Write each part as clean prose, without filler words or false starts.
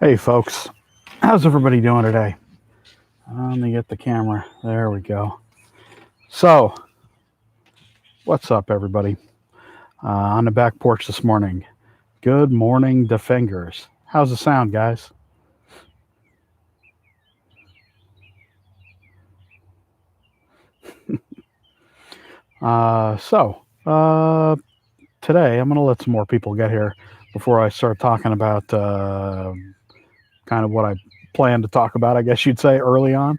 Hey folks, how's everybody doing today? Let me get the camera. There we go. So, what's up, everybody? On the back porch this morning. Good morning, the fingers. How's the sound, guys? Uh, so, uh, Today I'm going to let some more people get here before I start talking about kind of what I plan to talk about. I guess you'd say early on.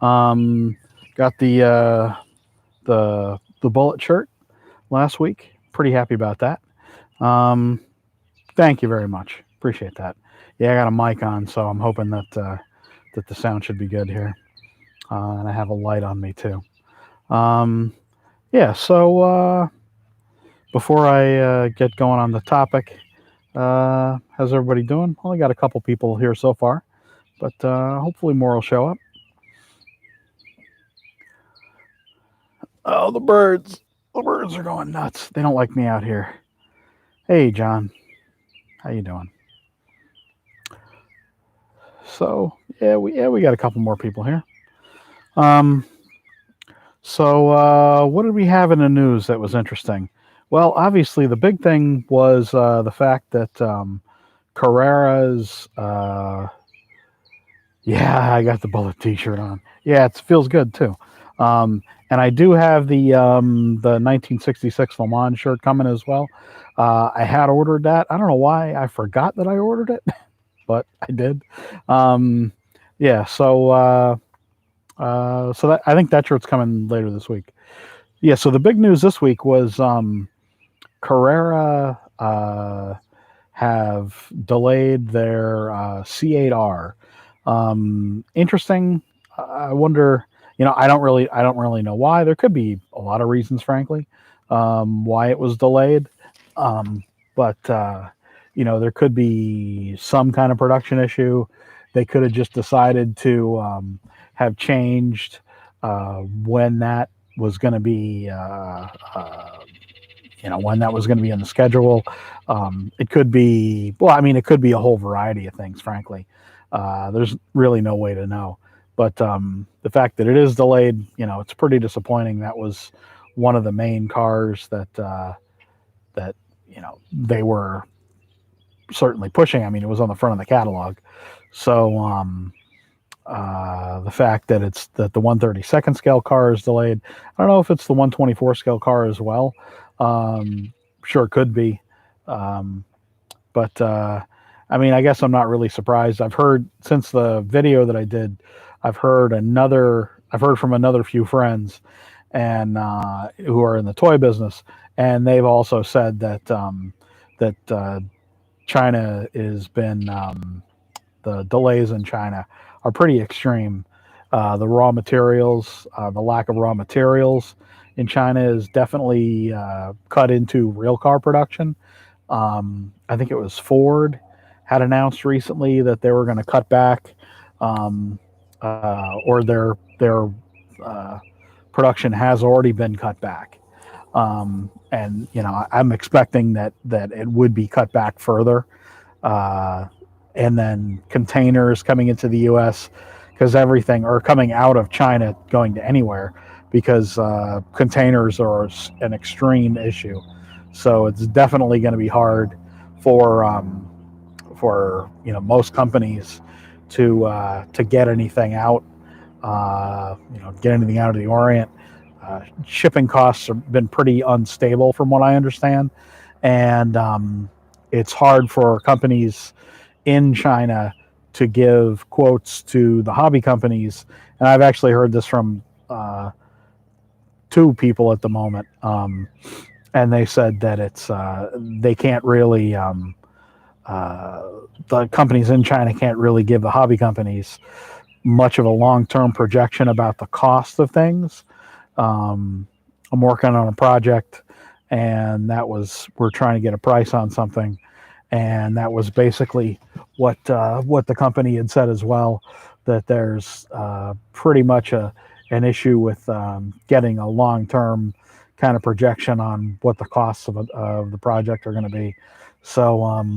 Um, got the bullet shirt last week. Pretty happy about that. Um, Thank you very much. Appreciate that. Yeah, I got a mic on, so I'm hoping that the sound should be good here, and I have a light on me too. Um, yeah. Before I get going on the topic, how's everybody doing? Only got a couple people here so far, but hopefully more will show up. Oh, the birds! The birds are going nuts. They don't like me out here. Hey, John, how you doing? So we got a couple more people here. Um, what did we have in the news that was interesting? Well, obviously, the big thing was the fact that Carrera's. Yeah, I got the Bullet T-shirt on. Yeah, it feels good too. And I do have the 1966 Le Mans shirt coming as well. I had ordered that. I don't know why I forgot that I ordered it, but I did. Um, yeah, so that I think that shirt's coming later this week. Yeah, so the big news this week was Carrera have delayed their C8R. Interesting. I wonder. I don't really know why. There could be a lot of reasons, frankly, why it was delayed. Um, but there could be some kind of production issue. They could have just decided to have changed when that was going to be when that was going to be on the schedule. It could be, well, I mean, it could be a whole variety of things, frankly. There's really no way to know. But the fact that it is delayed, it's pretty disappointing. That was one of the main cars that they were certainly pushing. I mean, it was on the front of the catalog. So the fact that it's that the 132nd scale car is delayed. I don't know if it's the 124 scale car as well. Sure, it could be. Um, but I mean, I guess I'm not really surprised. I've heard since the video that I did, I've heard from another few friends and who are in the toy business, and they've also said that China has been the delays in China are pretty extreme. The lack of raw materials in China is definitely cut into real car production. I think it was Ford had announced recently that they were going to cut back, or their uh, production has already been cut back. And I'm expecting that it would be cut back further, uh, and then containers coming into the U.S. because everything or coming out of China going to anywhere because containers are an extreme issue. So it's definitely going to be hard for most companies to get anything out, get anything out of the Orient. Shipping costs have been pretty unstable, from what I understand, and it's hard for companies in China to give quotes to the hobby companies. And I've actually heard this from two people at the moment, and they said that it's they can't really the companies in China can't really give the hobby companies much of a long-term projection about the cost of things. I'm working on a project, and we're trying to get a price on something, and that was basically what the company had said as well, that there's pretty much an issue with getting a long-term kind of projection on what the costs of the project are going to be. So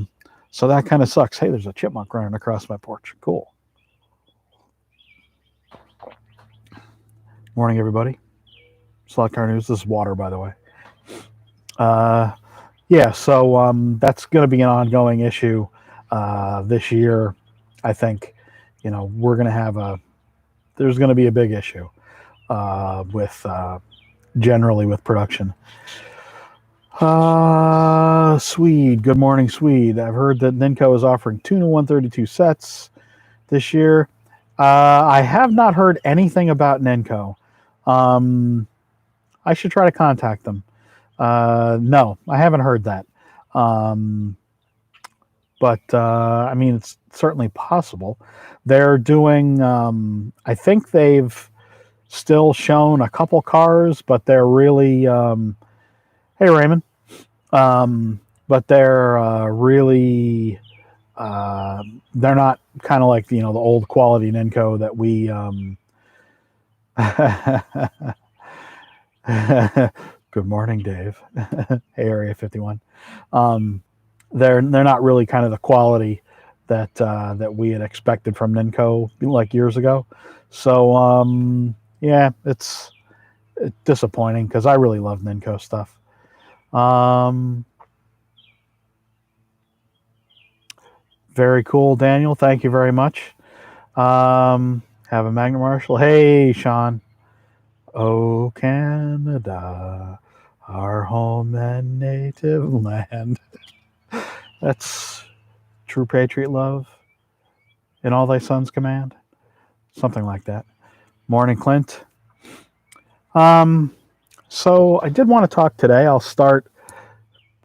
So that kind of sucks. Hey, there's a chipmunk running across my porch. Cool. Morning, everybody. Slot Car News. This is water, by the way. Yeah, so that's going to be an ongoing issue this year. I think, we're going to have there's going to be a big issue with generally with production. Swede. Good morning, Swede. I've heard that Ninco is offering 2 new 132 sets this year. I have not heard anything about Ninco. I should try to contact them. No, I haven't heard that. But I mean, it's certainly possible. They're doing, I think they've still shown a couple cars, but they're really, hey, Raymond. But they're really, they're not kind of like, the old quality Ninco that we, good morning, Dave. Hey, Area 51. They're not really kind of the quality that we had expected from Ninco like years ago. So yeah, it's disappointing because I really love Ninco stuff. Very cool, Daniel. Thank you very much. Have a Magna Marshall. Hey, Sean. Oh, Canada, our home and native land. That's true patriot love in all thy sons command. Something like that. Morning, Clint. So I did want to talk today. I'll start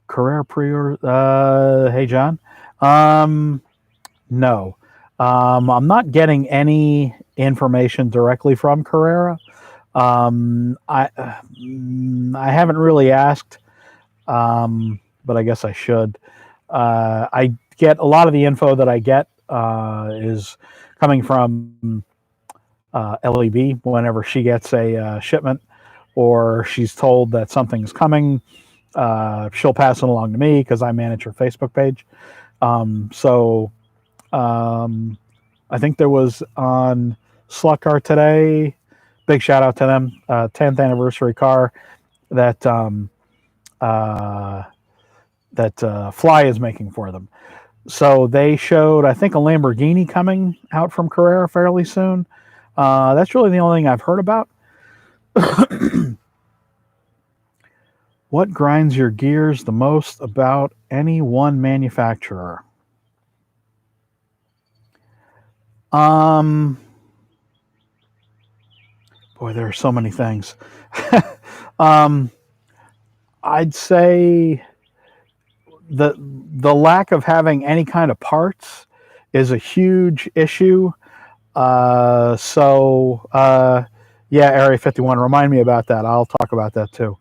Carrera pre-order. Hey, John. No. I'm not getting any information directly from Carrera. I haven't really asked, but I guess I should. I get a lot of the info that I get is coming from LEB whenever she gets a shipment or she's told that something's coming. She'll pass it along to me because I manage her Facebook page. So I think there was on Slot Car today. Big shout out to them. 10th anniversary car that Fly is making for them. So they showed, I think, a Lamborghini coming out from Carrera fairly soon. That's really the only thing I've heard about. What grinds your gears the most about any one manufacturer? Boy, there are so many things. I'd say the lack of having any kind of parts is a huge issue. Yeah, Area 51, remind me about that. I'll talk about that too.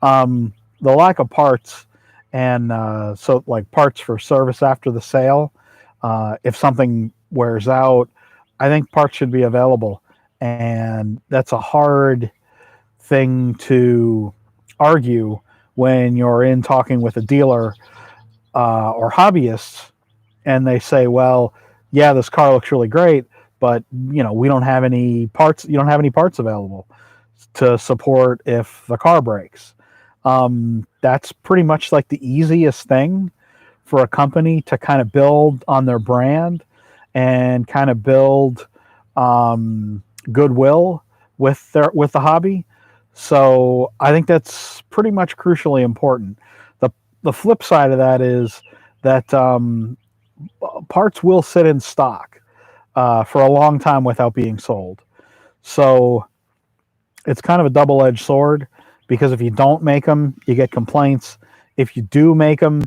The lack of parts and so like parts for service after the sale. If something wears out, I think parts should be available. And that's a hard thing to argue when you're in talking with a dealer or hobbyists and they say, well, yeah, this car looks really great, but we don't have any parts. You don't have any parts available to support if the car breaks. That's pretty much like the easiest thing for a company to kind of build on their brand and kind of build goodwill with the hobby. So I think that's pretty much crucially important. The flip side of that is that parts will sit in stock for a long time without being sold. So it's kind of a double-edged sword because if you don't make them, you get complaints. If you do make them,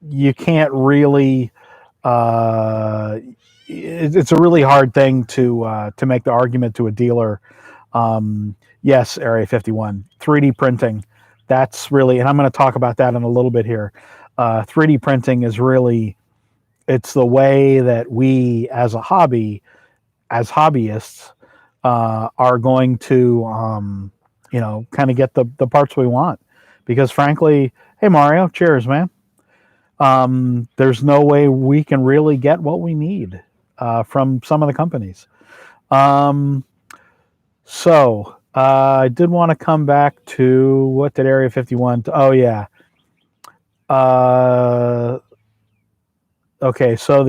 you can't really. It's a really hard thing to make the argument to a dealer. Yes, Area 51, 3D printing. That's really, and I'm going to talk about that in a little bit here. 3D printing is really, it's the way that we as a hobby, as hobbyists, are going to, kind of get the parts we want. Because frankly, hey Mario, cheers, man. there's no way we can really get what we need from some of the companies. Um, I did want to come back to what did Area 51? Oh yeah. Uh, okay, so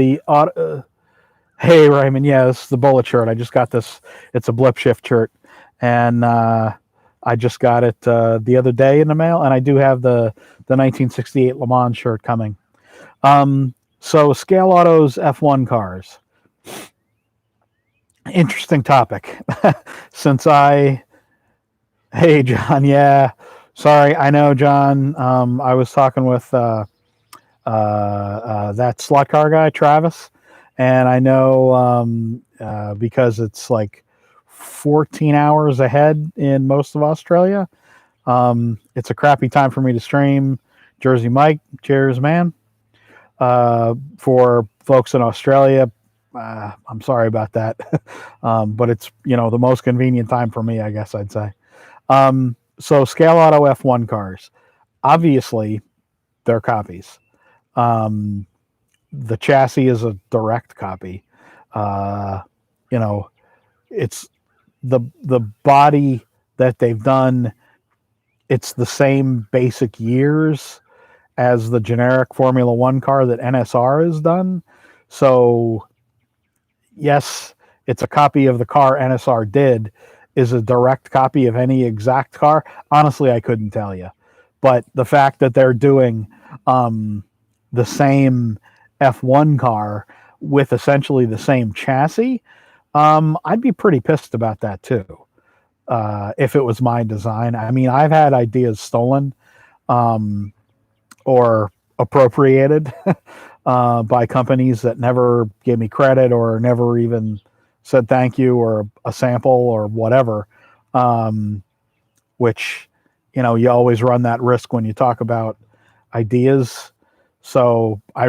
hey Raymond, yeah, this is the bullet shirt. I just got this. It's a blip shift shirt, and I just got it the other day in the mail, and I do have the 1968 Le Mans shirt coming. So Scale Auto's F1 cars. Interesting topic. Hey John, yeah, sorry, I know John. I was talking with that slot car guy, Travis, and I know because it's like 14 hours ahead in most of Australia. It's a crappy time for me to stream. Jersey Mike, cheers, man. For folks in Australia, I'm sorry about that, but it's the most convenient time for me, I guess I'd say. So Scale Auto F1 cars, obviously, they're copies. The chassis is a direct copy. It's the body that they've done. It's the same basic years as the generic Formula One car that NSR has done. So, yes, it's a copy of the car NSR did. Is a direct copy of any exact car? Honestly, I couldn't tell you. But the fact that they're doing the same F1 car with essentially the same chassis, I'd be pretty pissed about that too. If it was my design. I mean, I've had ideas stolen or appropriated by companies that never gave me credit or never even said thank you or a sample or whatever, which, you always run that risk when you talk about ideas. So I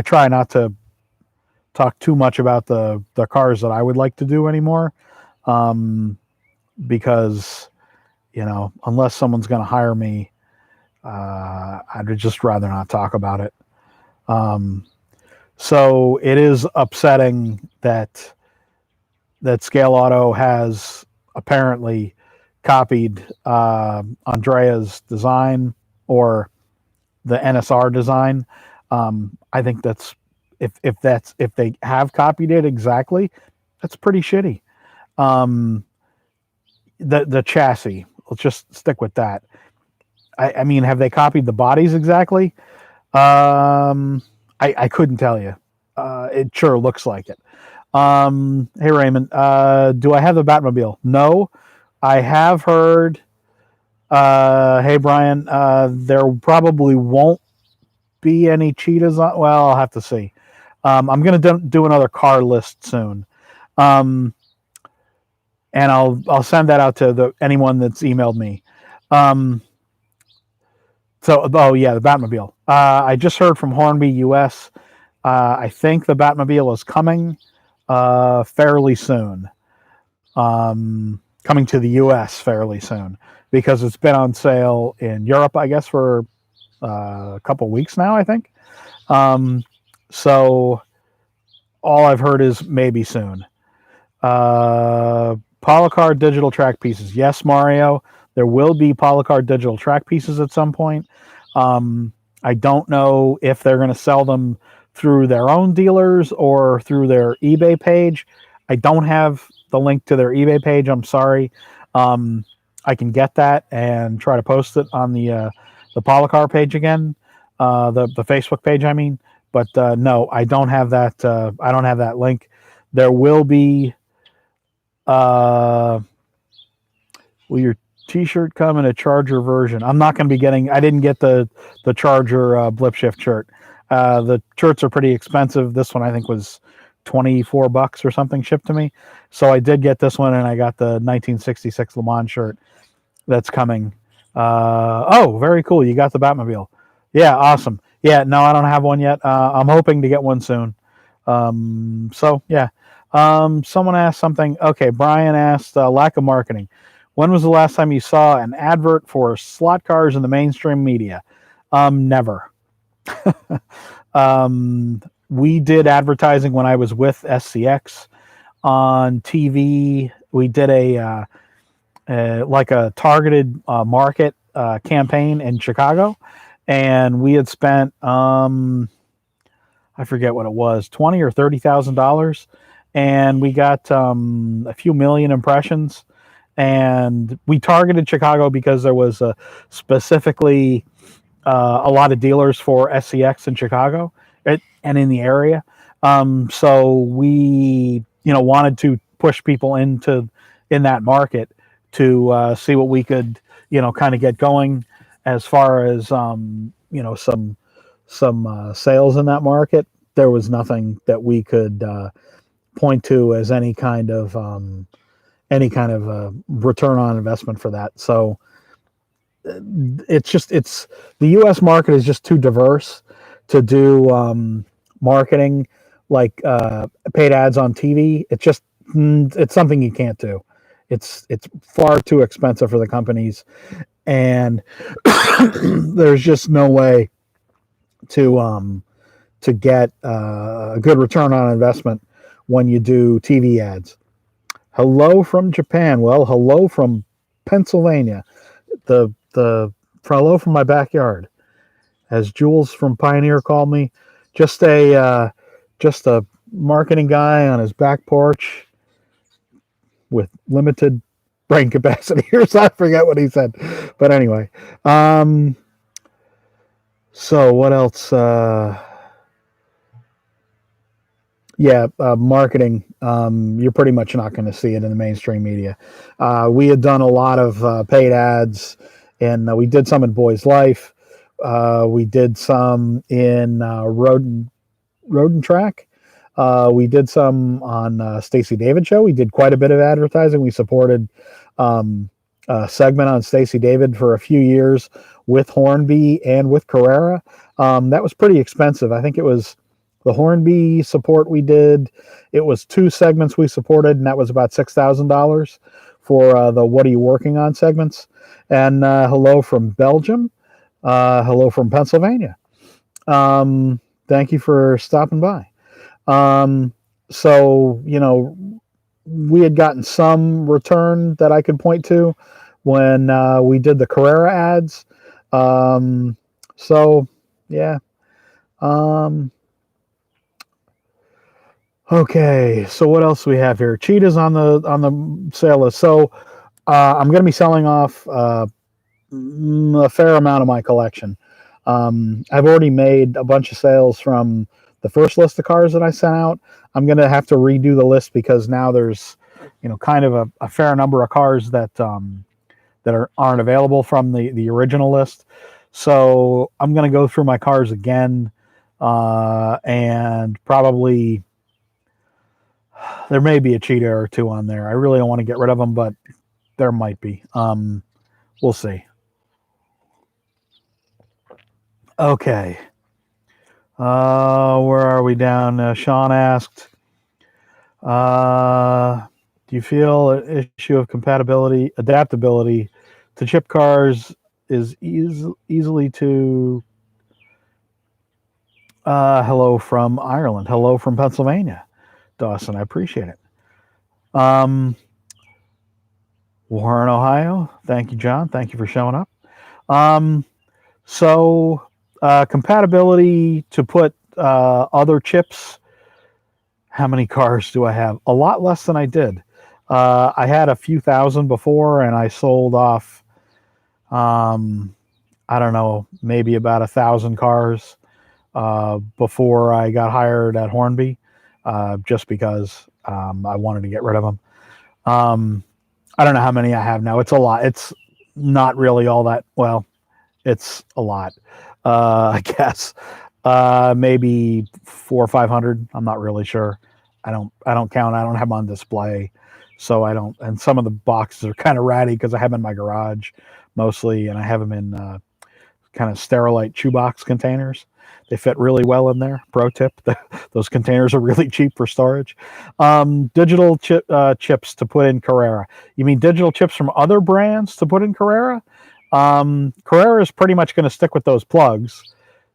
try not to talk too much about the cars that I would like to do anymore, because, unless someone's going to hire me, I'd just rather not talk about it. So it is upsetting that Scale Auto has apparently copied Andrea's design or the NSR design. I think that's if they have copied it exactly, that's pretty shitty. The chassis, let's just stick with that. I mean, have they copied the bodies exactly? I couldn't tell you. It sure looks like it. Hey Raymond, do I have the Batmobile? No, I have heard. Hey Brian, there probably won't be any cheetahs on. Well, I'll have to see. I'm going to do another car list soon, and I'll send that out to anyone that's emailed me. Oh yeah, the Batmobile. I just heard from Hornby US. I think the Batmobile is coming fairly soon. Coming to the US fairly soon because it's been on sale in Europe, I guess, for a couple weeks now, I think. So all I've heard is maybe soon. Polycar digital track pieces. Yes, Mario, there will be Polycar digital track pieces at some point. I don't know if they're going to sell them through their own dealers or through their eBay page. I don't have the link to their eBay page. I'm sorry. I can get that and try to post it on the Polycar page again, the Facebook page, I mean. But no, I don't have that. I don't have that link. There will be. Will your T-shirt come in a Charger version? I'm not going to be getting. I didn't get the Charger blip shift shirt. The shirts are pretty expensive. This one I think was $24 or something shipped to me. So I did get this one, and I got the 1966 Le Mans shirt that's coming. Oh, very cool. You got the Batmobile. Yeah, awesome. Yeah, no, I don't have one yet. I'm hoping to get one soon. So yeah. Someone asked something. Okay, Brian asked lack of marketing. When was the last time you saw an advert for slot cars in the mainstream media? Never. We did advertising when I was with SCX on TV. We did like a targeted market campaign in Chicago, and we had spent I forget what it was, $20,000 or $30,000, and we got a few million impressions. And we targeted Chicago because there was specifically a lot of dealers for SCX in Chicago and in the area. So we, wanted to push people in that market to see what we could, kind of get going as far as some sales in that market. There was nothing that we could point to as any kind of return on investment for that. So it's the U.S. market is just too diverse to do marketing like paid ads on TV. It's something you can't do. It's far too expensive for the companies, and there's just no way to get a good return on investment when you do TV ads. Hello from Japan. Well, hello from Pennsylvania. The hello from my backyard, as Jules from Pioneer called me. Just a marketing guy on his back porch with limited brain capacity, or so I forget what he said. But anyway, so what else? Marketing. You're pretty much not going to see it in the mainstream media. We had done a lot of paid ads, and we did some in Boys Life. We did some in Road and Track. We did some on Stacey David Show. We did quite a bit of advertising. We supported a segment on Stacey David for a few years with Hornby and with Carrera. That was pretty expensive. I think it was the Hornby support we did. It was 2 segments we supported, and that was about $6,000 for the What Are You Working On segments. And hello from Belgium. Hello from Pennsylvania. Thank you for stopping by. So, we had gotten some return that I could point to when we did the Carrera ads. So, yeah. Okay, so what else do we have here? Cheetah's on the sale list. So I'm going to be selling off a fair amount of my collection. I've already made a bunch of sales from the first list of cars that I sent out. I'm going to have to redo the list because now there's, kind of a fair number of cars that aren't available from the original list. So I'm going to go through my cars again, and probably there may be a Cheetah or 2 on there. I really don't want to get rid of them, but there might be. We'll see. Okay. Where are we down? Sean asked, do you feel an issue of adaptability to chip cars is easily to... hello from Ireland. Hello from Pennsylvania. Dawson, I appreciate it. Warren, Ohio. Thank you, John. Thank you for showing up. So compatibility to put other chips. How many cars do I have? A lot less than I did. I had a few thousand before, and I sold off, I don't know, maybe about 1,000 cars before I got hired at Hornby. Just because I wanted to get rid of them. I don't know how many I have now. It's a lot. It's not really all that well. It's a lot. I guess maybe 400 or 500. I'm not really sure. I don't count. I don't have them on display, so I don't. And some of the boxes are kind of ratty because I have them in my garage mostly, and I have them in kind of Sterilite shoebox containers. They fit really well in there. Pro tip: those containers are really cheap for storage. Digital chips to put in Carrera. You mean digital chips from other brands to put in Carrera? Carrera is pretty much going to stick with those plugs.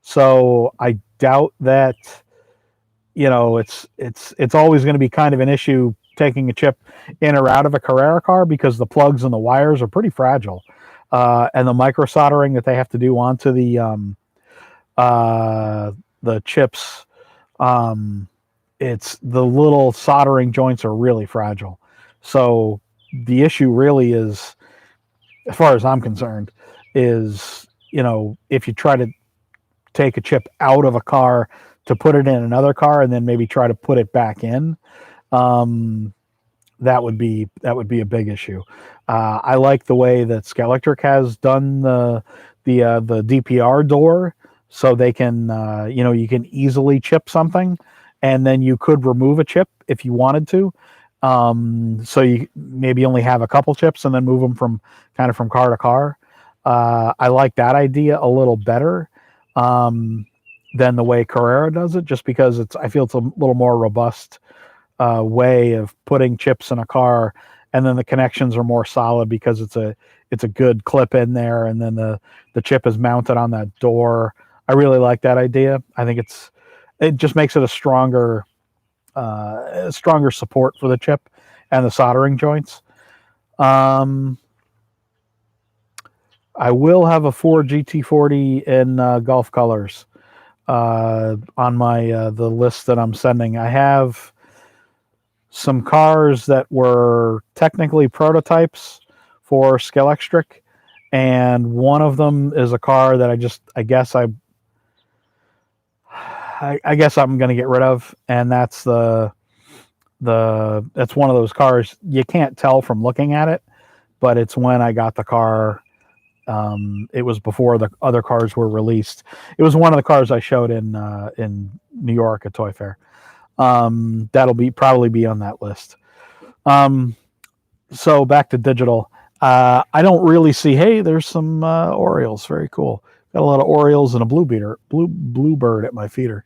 So I doubt that, it's always going to be kind of an issue taking a chip in or out of a Carrera car because the plugs and the wires are pretty fragile, and the micro soldering that they have to do onto the chips. Um, it's the little soldering joints are really fragile. So the issue really is, as far as I'm concerned, is if you try to take a chip out of a car to put it in another car and then maybe try to put it back in, um, that would be a big issue. I like the way that Scalectric has done the DPR door, so they can you can easily chip something, and then you could remove a chip if you wanted to. So you maybe only have a couple chips and then move them from car to car. I like that idea a little better than the way Carrera does it, just because I feel it's a little more robust way of putting chips in a car, and then the connections are more solid because it's a good clip in there, and then the chip is mounted on that door. I really like that idea. I think it just makes it a stronger support for the chip and the soldering joints. I will have a Ford GT40 in Gulf colors on my the list that I'm sending. I have some cars that were technically prototypes for Scalextric, and one of them is a car that I guess I'm going to get rid of, and that's that's one of those cars you can't tell from looking at it, but it's when I got the car. It was before the other cars were released. It was one of the cars I showed in New York at Toy Fair. That'll probably be on that list. So back to digital. I don't really see. Hey, there's some Orioles. Very cool. Got a lot of Orioles and a bluebird at my feeder.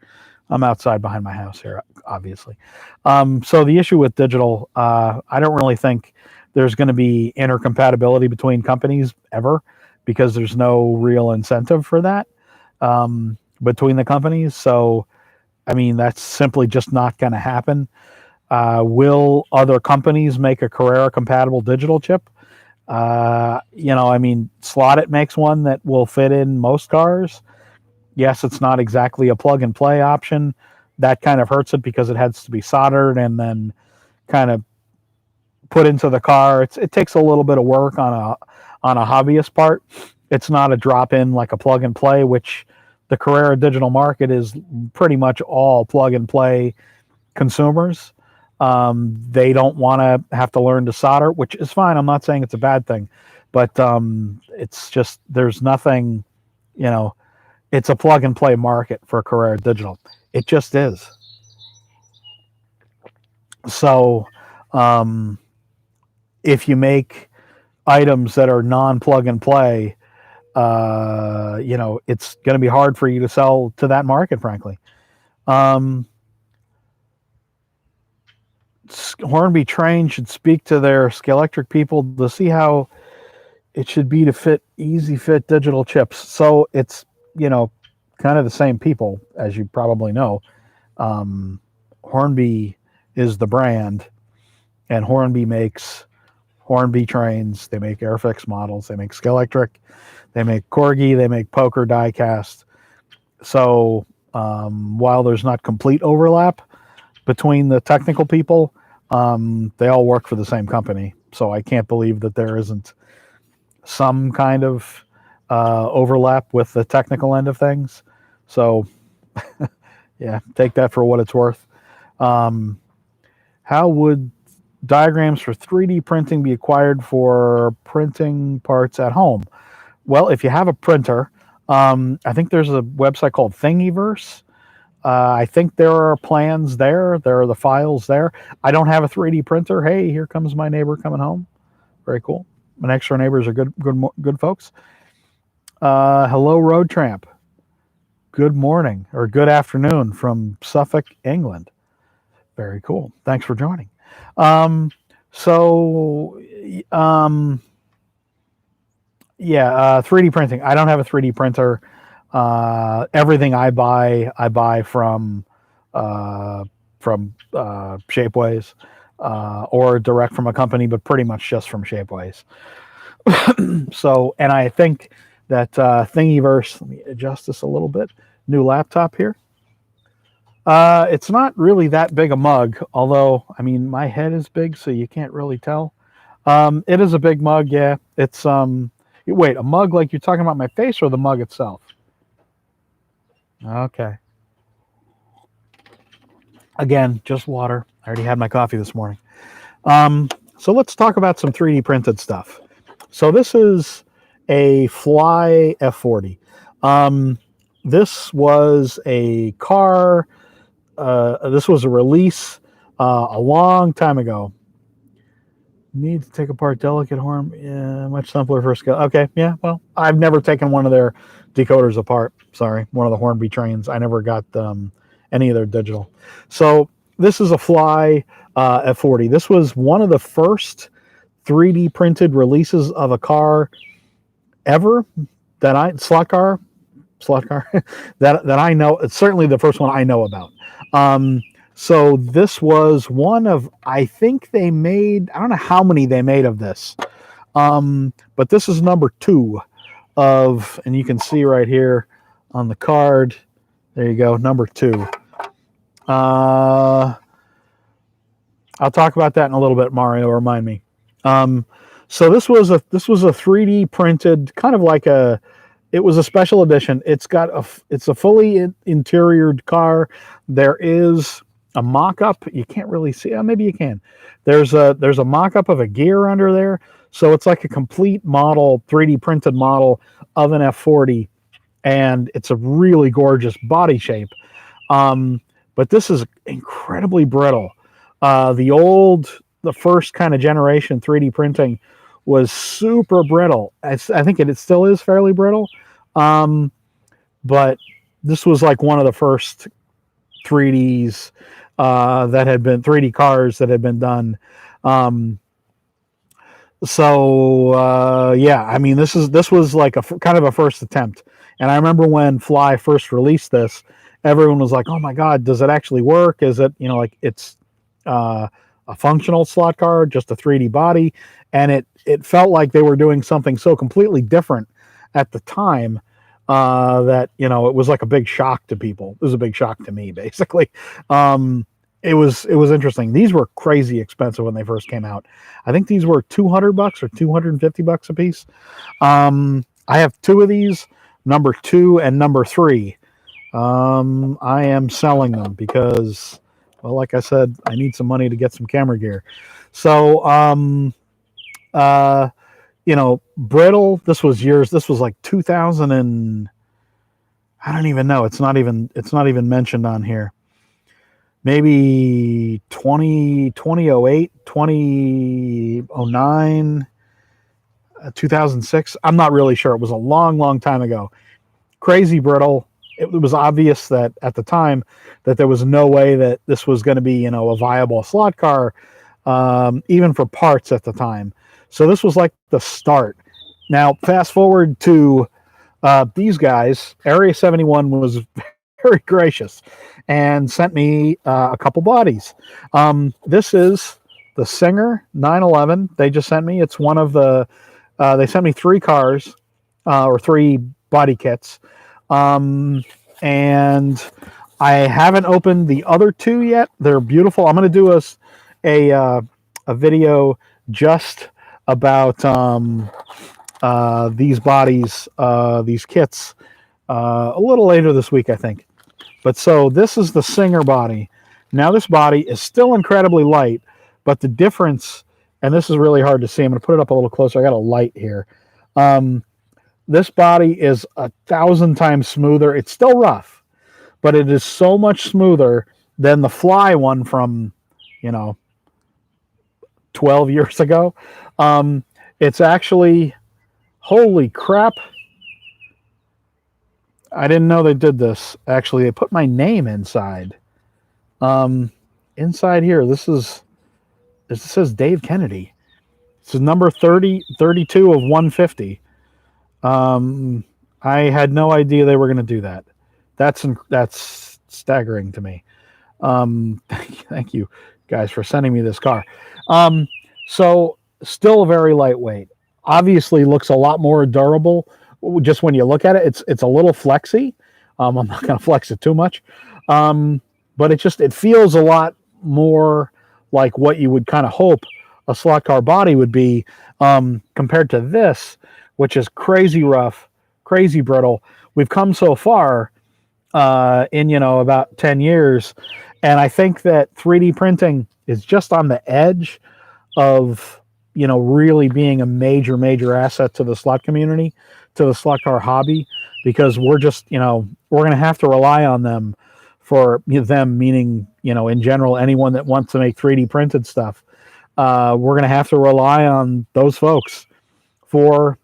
I'm outside behind my house here, obviously. So the issue with digital, I don't really think there's going to be intercompatibility between companies ever, because there's no real incentive for that between the companies. So, I mean, that's simply just not going to happen. Will other companies make a Carrera compatible digital chip? I mean, Slotted makes one that will fit in most cars. Yes, it's not exactly a plug and play option. That kind of hurts it because it has to be soldered and then kind of put into the car. It takes a little bit of work on a hobbyist part. It's not a drop in like a plug and play, which the Carrera digital market is pretty much all plug and play consumers. They don't want to have to learn to solder, which is fine. I'm not saying it's a bad thing, but it's just, there's nothing, it's a plug and play market for Carrera digital. It just is. So if you make items that are non-plug and play, it's going to be hard for you to sell to that market, frankly. Hornby Train should speak to their Scalextric people to see how it should be to fit easy fit digital chips. So it's, kind of the same people, as you probably know. Hornby is the brand, and Hornby makes Hornby trains. They make Airfix models. They make Scalextric. They make Corgi. They make Poker diecast. So while there's not complete overlap between the technical people, they all work for the same company. So I can't believe that there isn't some kind of overlap with the technical end of things. So yeah, take that for what it's worth. How would diagrams for 3D printing be acquired for printing parts at home? Well, if you have a printer, I think there's a website called Thingiverse. I think there are plans there. There are the files there. I don't have a 3D printer. Hey, here comes my neighbor coming home. Very cool. My next door neighbors are good folks. Hello, Road Tramp. Good morning or good afternoon from Suffolk, England. Very cool. Thanks for joining. Yeah, 3D printing. I don't have a 3D printer. Everything I buy from Shapeways, or direct from a company, but pretty much just from Shapeways. So, and I think that Thingiverse, let me adjust this a little bit, new laptop here. It's not really that big a mug, although, I mean, my head is big, so you can't really tell. It is a big mug, yeah. It's, wait, a mug like you're talking about my face or the mug itself? Okay. Again, just water. I already had my coffee this morning. So let's talk about some 3D printed stuff. So this is a Fly F40. This was a car. This was a release a long time ago. Need to take apart delicate horn. Yeah, much simpler for scale. Okay, yeah. Well, I've never taken one of their decoders apart. Sorry, one of the Hornby trains. I never got any of their digital. So this is a Fly F40. This was one of the first 3D printed releases of a car ever that slot car that I know. It's certainly the first one I know about. So this was one of, I think they made, I don't know how many they made of this, but this is number 2 of, and you can see right here on the card, there you go, number 2. I'll talk about that in a little bit, Mario, remind me. So this was a 3D printed, kind of like it was a special edition. It's a fully interiored car. There is a mock-up. You can't really see. Maybe you can. There's a mock-up of a gear under there. So it's like a complete model, 3D printed model of an F40, and it's a really gorgeous body shape. But this is incredibly brittle. The first kind of generation 3D printing was super brittle. I think it still is fairly brittle. But this was like one of the first 3Ds that had been 3D cars that had been done. Yeah, I mean, this was like kind of a first attempt. And I remember when Fly first released this, everyone was like, "Oh my God, does it actually work? Is it, like it's a functional slot car, just a 3D body?" And it felt like they were doing something so completely different at the time that it was like a big shock to people. It was a big shock to me, basically. It was interesting. These were crazy expensive when they first came out. I think these were $200 or $250 a piece. I have 2 of these, number 2 and number 3. I am selling them because, well, like I said, I need some money to get some camera gear. So, brittle. This was like 2000 and I don't even know. It's not even mentioned on here. Maybe 2008, 2009, 2006. I'm not really sure. It was a long, long time ago. Crazy brittle. It was obvious that at the time that there was no way that this was going to be, a viable slot car, even for parts at the time. So this was like the start. Now, fast forward to these guys. Area 71 was very gracious and sent me a couple bodies. This is the Singer 911. They just sent me. It's one of the. They sent me 3 cars or 3 body kits, and I haven't opened the other 2 yet. They're beautiful. I'm going to do a video just about these bodies, these kits, a little later this week, I think. But so this is the Singer body. Now this body is still incredibly light, but the difference, and this is really hard to see. I'm going to put it up a little closer. I got a light here. This body is 1,000 times smoother. It's still rough, but it is so much smoother than the Fly one from, 12 years ago. It's actually, holy crap. I didn't know they did this. Actually, they put my name inside. Inside here, this says Dave Kennedy. This is number 32 of 150. I had no idea they were going to do that. That's staggering to me. Thank you guys for sending me this car. Um, so still very lightweight. Obviously, looks a lot more durable. Just when you look at it, it's a little flexy. I'm not going to flex it too much, but it feels a lot more like what you would kind of hope a slot car body would be, compared to this, which is crazy rough, crazy brittle. We've come so far in about 10 years, and I think that 3D printing is just on the edge of really being a major asset to the slot community, to the slot car hobby, because we're going to have to rely on them for them, meaning in general anyone that wants to make 3D printed stuff. We're going to have to rely on those folks for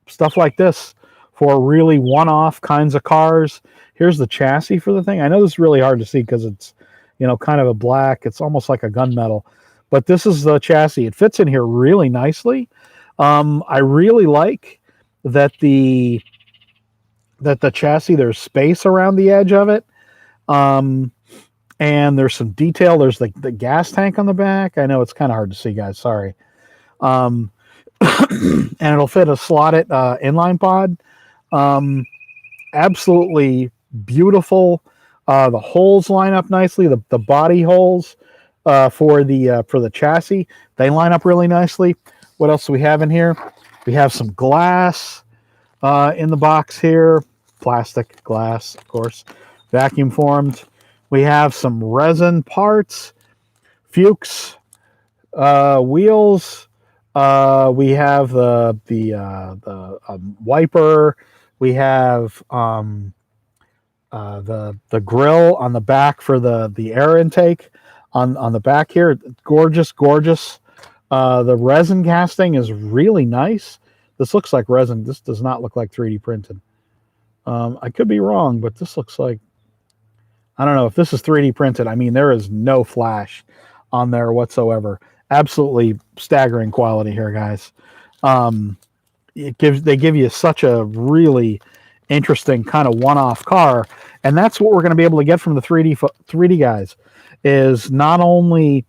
stuff like this, for really one-off kinds of cars. Here's the chassis for the thing. I know this is really hard to see because it's kind of a black. It's almost like a gunmetal, but this is the chassis. It fits in here really nicely. I really like that the chassis, there's space around the edge of it, and there's some detail. There's the gas tank on the back. I know it's kind of hard to see, guys, sorry. And it'll fit a slotted inline pod. Absolutely beautiful. The holes line up nicely. The body holes for the chassis, they line up really nicely. What else do we have in here? We have some glass in the box here. Plastic glass, of course, vacuum formed. We have some resin parts, Fuchs wheels. We have the wiper. We have the grill on the back for the air intake on the back here. Gorgeous. The resin casting is really nice. This looks like resin. This does not look like 3D printed. I could be wrong, but this looks like, I don't know if this is 3D printed. I mean, there is no flash on there whatsoever. Absolutely staggering quality here, guys. They give you such a really interesting kind of one-off car, and that's what we're going to be able to get from the 3D guys, is not only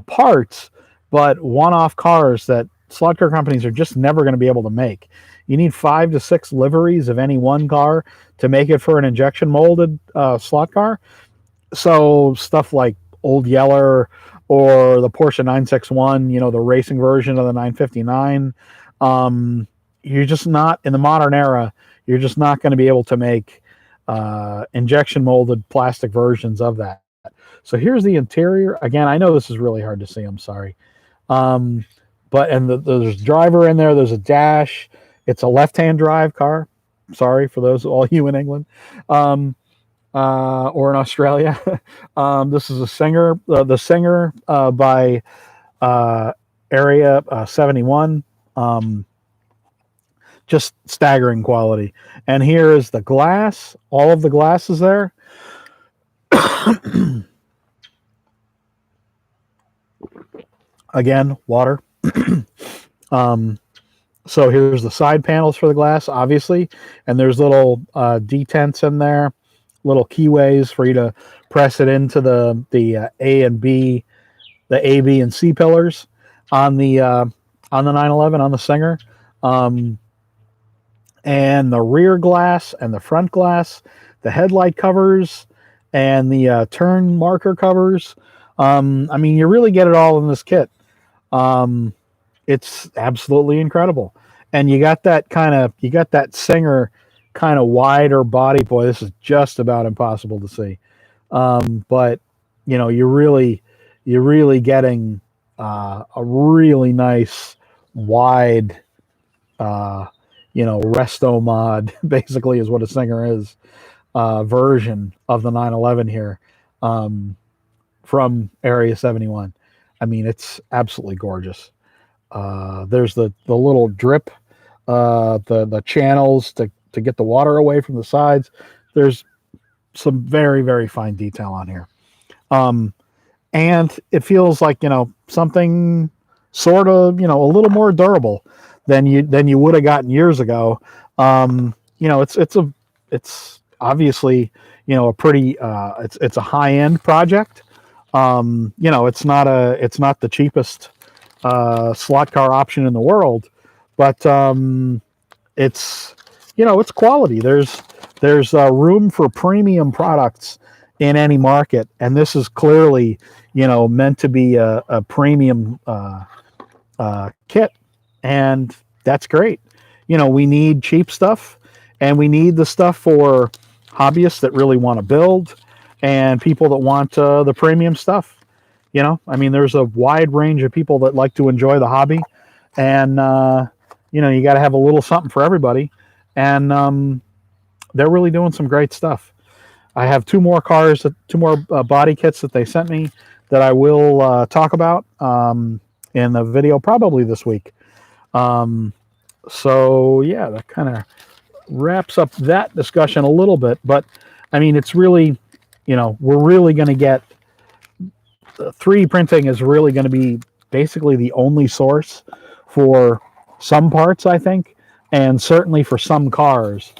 parts, but one-off cars that slot car companies are just never going to be able to make. You need 5 to 6 liveries of any one car to make it for an injection molded slot car. So stuff like Old Yeller or the Porsche 961, the racing version of the 959, you're just not, in the modern era, you're just not going to be able to make injection molded plastic versions of that. So here's the interior. Again, I know this is really hard to see. I'm sorry. There's a driver in there. There's a dash. It's a left-hand drive car. Sorry for those, all you in England or in Australia. This is a Singer, the Singer by Area 71. Just staggering quality. And here is the glass. All of the glass is there. Again, water. So here's the side panels for the glass, obviously, and there's little detents in there, little keyways for you to press it into the A and B, the A, B, and C pillars on the 911 on the Singer, and the rear glass and the front glass, the headlight covers, and the turn marker covers. I mean, you really get it all in this kit. It's absolutely incredible. And you got that Singer kind of wider body. Boy, this is just about impossible to see. But you're really getting a really nice wide, resto mod, basically is what a Singer is, version of the 911 here, from Area 71. I mean, it's absolutely gorgeous. There's the little drip, the channels to get the water away from the sides. There's some very, very fine detail on here. And it feels like, something sort of, a little more durable than you would have gotten years ago. it's obviously, a pretty it's a high end project. It's not the cheapest slot car option in the world, but it's it's quality. There's room for premium products in any market, and this is clearly meant to be a premium kit, and that's great. We need cheap stuff, and we need the stuff for hobbyists that really want to build, and people that want the premium stuff. I mean, there's a wide range of people that like to enjoy the hobby, and you got to have a little something for everybody, and they're really doing some great stuff. I have two more body kits that they sent me that I will talk about in the video probably this week. So yeah, that kind of wraps up that discussion a little bit. But I mean, it's really, we're really going to get 3D printing is really going to be basically the only source for some parts, I think, and certainly for some cars,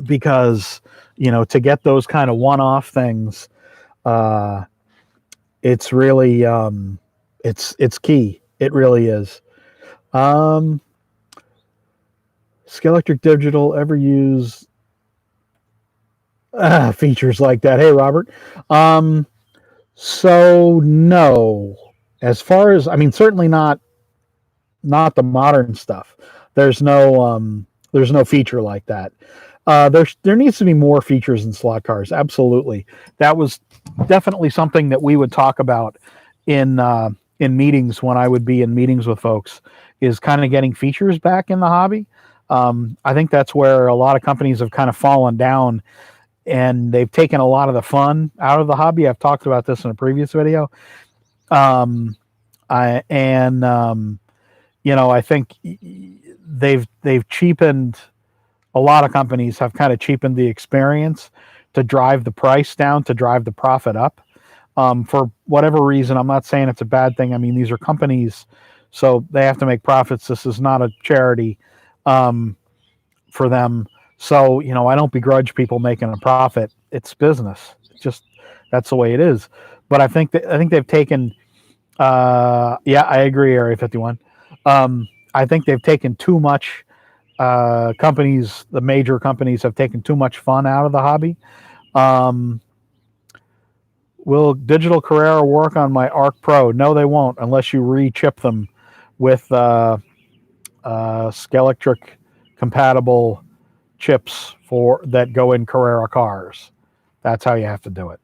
because to get those kind of one-off things, it's really it's key. It really is. Scalextric Digital ever use features like that? Hey, Robert. So no, as far as, I mean, certainly not the modern stuff. There's no feature like that. There needs to be more features in slot cars. Absolutely. That was definitely something that we would talk about in meetings, when I would be in meetings with folks, is kind of getting features back in the hobby. I think that's where a lot of companies have kind of fallen down, and they've taken a lot of the fun out of the hobby. I've talked about this in a previous video. I think they've cheapened, a lot of companies have kind of cheapened the experience to drive the price down, to drive the profit up. For whatever reason, I'm not saying it's a bad thing. I mean, these are companies, so they have to make profits. This is not a charity for them. So, I don't begrudge people making a profit. It's business. It's just, that's the way it is. But I think they've taken, I agree, Area 51. I think they've taken too much, the major companies have taken too much fun out of the hobby. Will Digital Carrera work on my Arc Pro? No, they won't, unless you re-chip them with Scalextric compatible chips that go in Carrera cars. That's how you have to do it.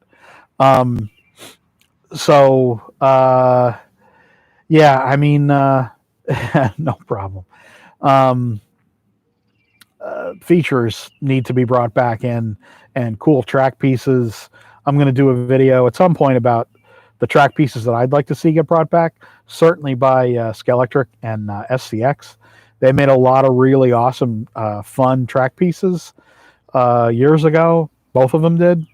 Yeah, I mean, no problem. Features need to be brought back in, and cool track pieces. I'm going to do a video at some point about the track pieces that I'd like to see get brought back, certainly by Scalextric and SCX. They made a lot of really awesome, fun track pieces years ago. Both of them did.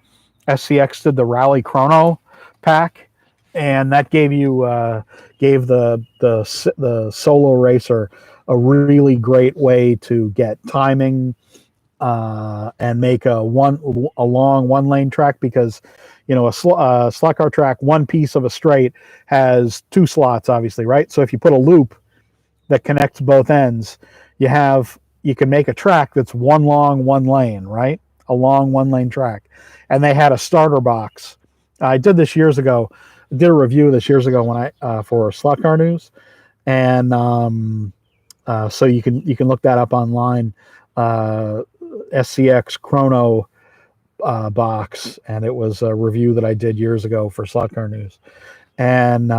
SCX did the Rally Chrono pack, and that gave the solo racer a really great way to get timing and make a long one lane track, because a slot car track, one piece of a straight has two slots, obviously, right? So if you put a loop that connects both ends, you can make a track that's one long one lane, right? A long one lane track. And they had a starter box. I did this years ago. I did a review of this years ago when for Slot Car News, and so you can look that up online. SCX Chrono box, and it was a review that I did years ago for Slot Car News, and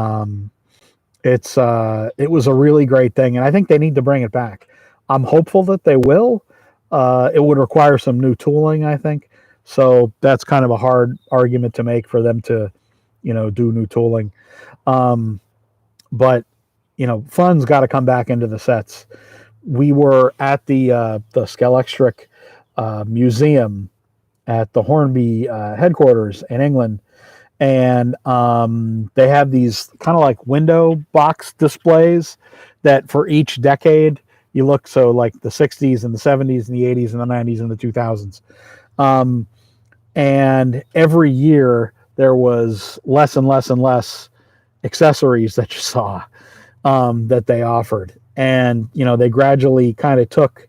it was a really great thing, and I think they need to bring it back. I'm hopeful that they will. It would require some new tooling, I think. So that's kind of a hard argument to make for them to, do new tooling. But fun's got to come back into the sets. We were at the Scalextric museum at the Hornby headquarters in England, and they have these kind of like window box displays that for each decade You look, so like the 60s and the 70s and the 80s and the 90s and the 2000s. And every year there was less and less and less accessories that you saw that they offered. And, they gradually kind of took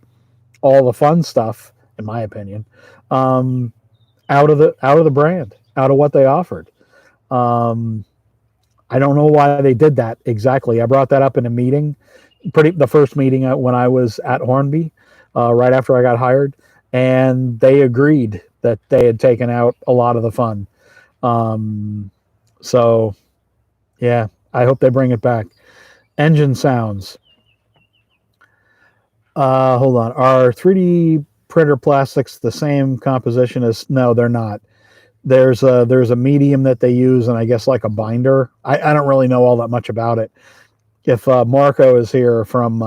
all the fun stuff, in my opinion, out of the brand, out of what they offered. I don't know why they did that exactly. I brought that up in a meeting, the first meeting when I was at Hornby, right after I got hired, and they agreed that they had taken out a lot of the fun. So, yeah, I hope they bring it back. Engine sounds. Hold on. Are 3D printer plastics the same composition as? No, they're not. There's a medium that they use, and I guess like a binder. I don't really know all that much about it. If Marco is here from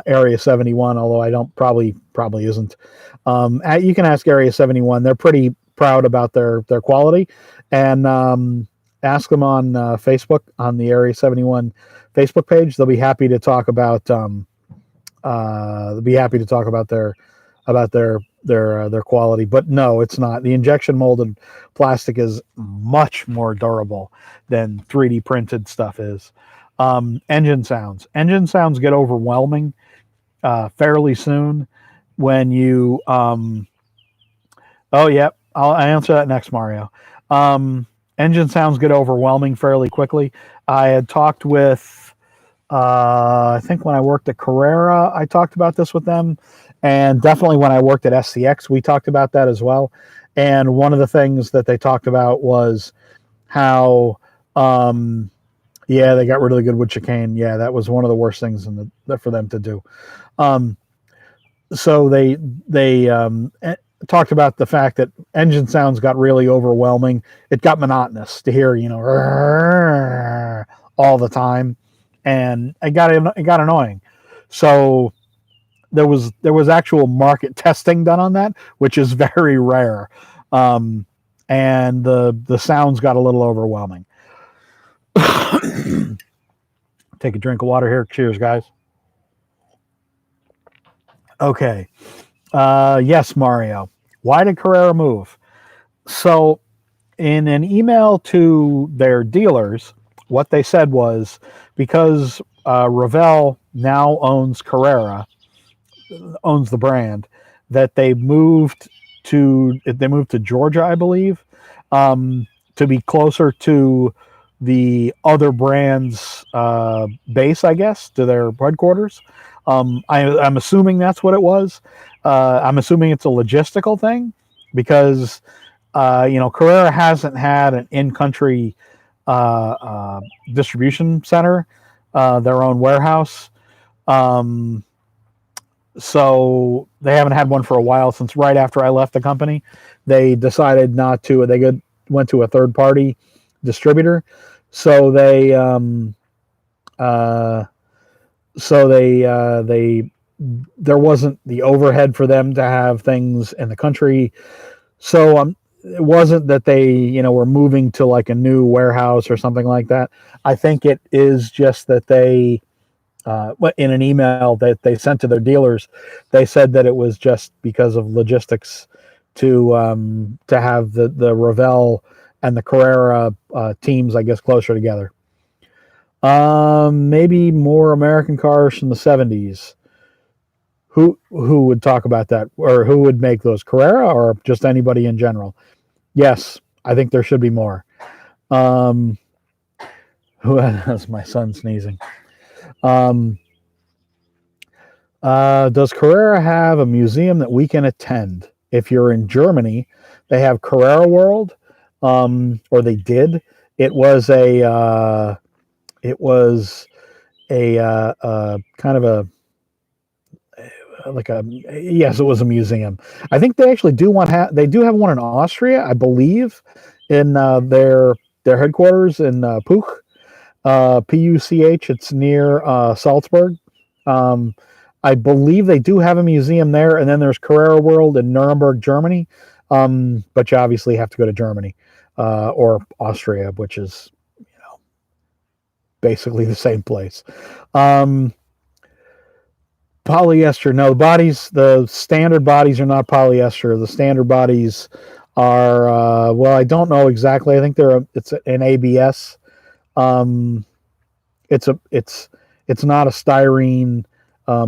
Area 71, although I don't probably isn't. You can ask Area 71. They're pretty proud about their quality, and ask them on Facebook, on the Area 71 Facebook page. They'll be happy to talk about their quality. But no, it's not. The injection molded plastic is much more durable than 3D printed stuff is. Engine sounds get overwhelming fairly soon when you I'll answer that next, Mario. Engine sounds get overwhelming fairly quickly. I had talked with I think when I worked at Carrera, I talked about this with them, and definitely when I worked at SCX, we talked about that as well. And one of the things that they talked about was how they got rid of the Goodwood chicane. Yeah, that was one of the worst things for them to do. So they talked about the fact that engine sounds got really overwhelming. It got monotonous to hear, all the time, and it got annoying. So there was actual market testing done on that, which is very rare, and the sounds got a little overwhelming. Take a drink of water here. Cheers, guys. Okay. Yes, Mario. Why did Carrera move? So, in an email to their dealers, what they said was because Revell now owns Carrera, owns the brand, that they moved to Georgia, I believe, to be closer to the other brand's base, I guess, to their headquarters. I'm assuming that's what it was. I'm assuming it's a logistical thing because, Carrera hasn't had an in-country distribution center, their own warehouse. So they haven't had one for a while, since right after I left the company. They decided not to. They went to a third-party distributor. So they there wasn't the overhead for them to have things in the country. So it wasn't that they were moving to like a new warehouse or something like that. I think it is just that they in an email that they sent to their dealers, they said that it was just because of logistics to have the Revell and the Carrera teams, I guess, closer together. Maybe more American cars from the 70s. Who would talk about that, or who would make those? Carrera or just anybody in general? Yes, I think there should be more. That's my son sneezing. Does Carrera have a museum that we can attend? If you're in Germany, they have Carrera World, or they did. It was a kind of a yes, it was a museum. I think they actually do they do have one in Austria, I believe, in their headquarters in Puch, Puch. It's near Salzburg. I believe they do have a museum there, and then there's Carrera World in Nuremberg, Germany. But you obviously have to go to Germany or Austria, which is basically the same place. Polyester. No, the standard bodies are not polyester. The standard bodies are, well, I don't know exactly. I think it's an ABS. Um, it's not a styrene,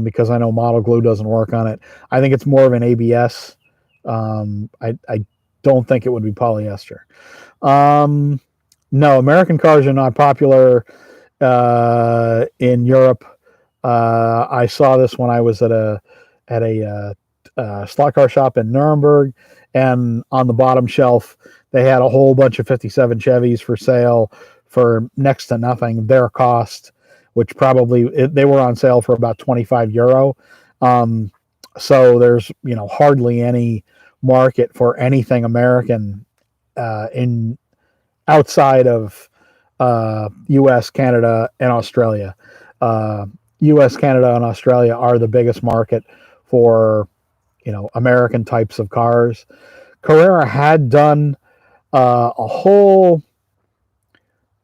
because I know model glue doesn't work on it. I think it's more of an ABS. I don't think it would be polyester. Um, no, American cars are not popular in Europe. I saw this when I was at a slot car shop in Nuremberg, and on the bottom shelf they had a whole bunch of 57 Chevys for sale for next to nothing their cost, which they were on sale for about €25. So there's hardly any market for anything American in outside of U.S., Canada, and Australia. U.S., Canada, and Australia are the biggest market for American types of cars. Carrera had done a whole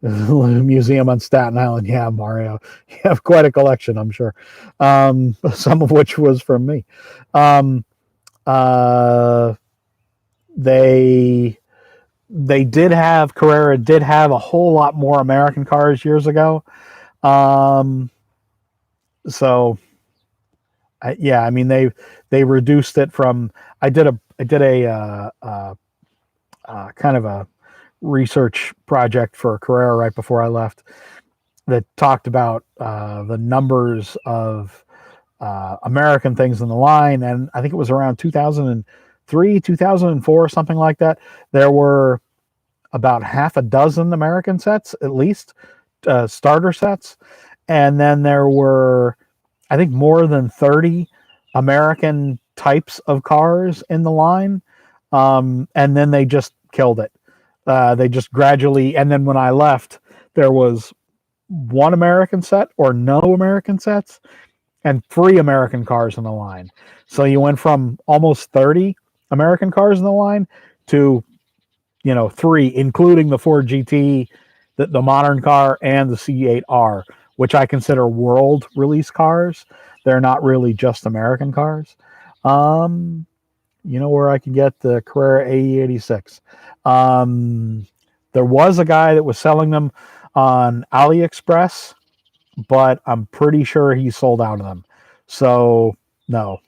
museum on Staten Island. Yeah, Mario, you have quite a collection, I'm sure. Some of which was from me. Uh, they Carrera did have a whole lot more American cars years ago. So yeah, I mean they reduced it from. I did a kind of a research project for Carrera right before I left that talked about the numbers of American things in the line, and I think it was around 2003, 2004, something like that. There were about half a dozen American sets, at least starter sets, and then there were, I think, more than 30 American types of cars in the line, and then they just killed it. They just gradually, and then when I left, there was one American set or no American sets, and 3 American cars in the line. So you went from almost 30 American cars in the line to 3, including the Ford GT, the modern car, and the C8R, which I consider world release cars. They're not really just American cars. You know where I can get the Carrera AE86. There was a guy that was selling them on AliExpress, but I'm pretty sure he sold out of them. So, no.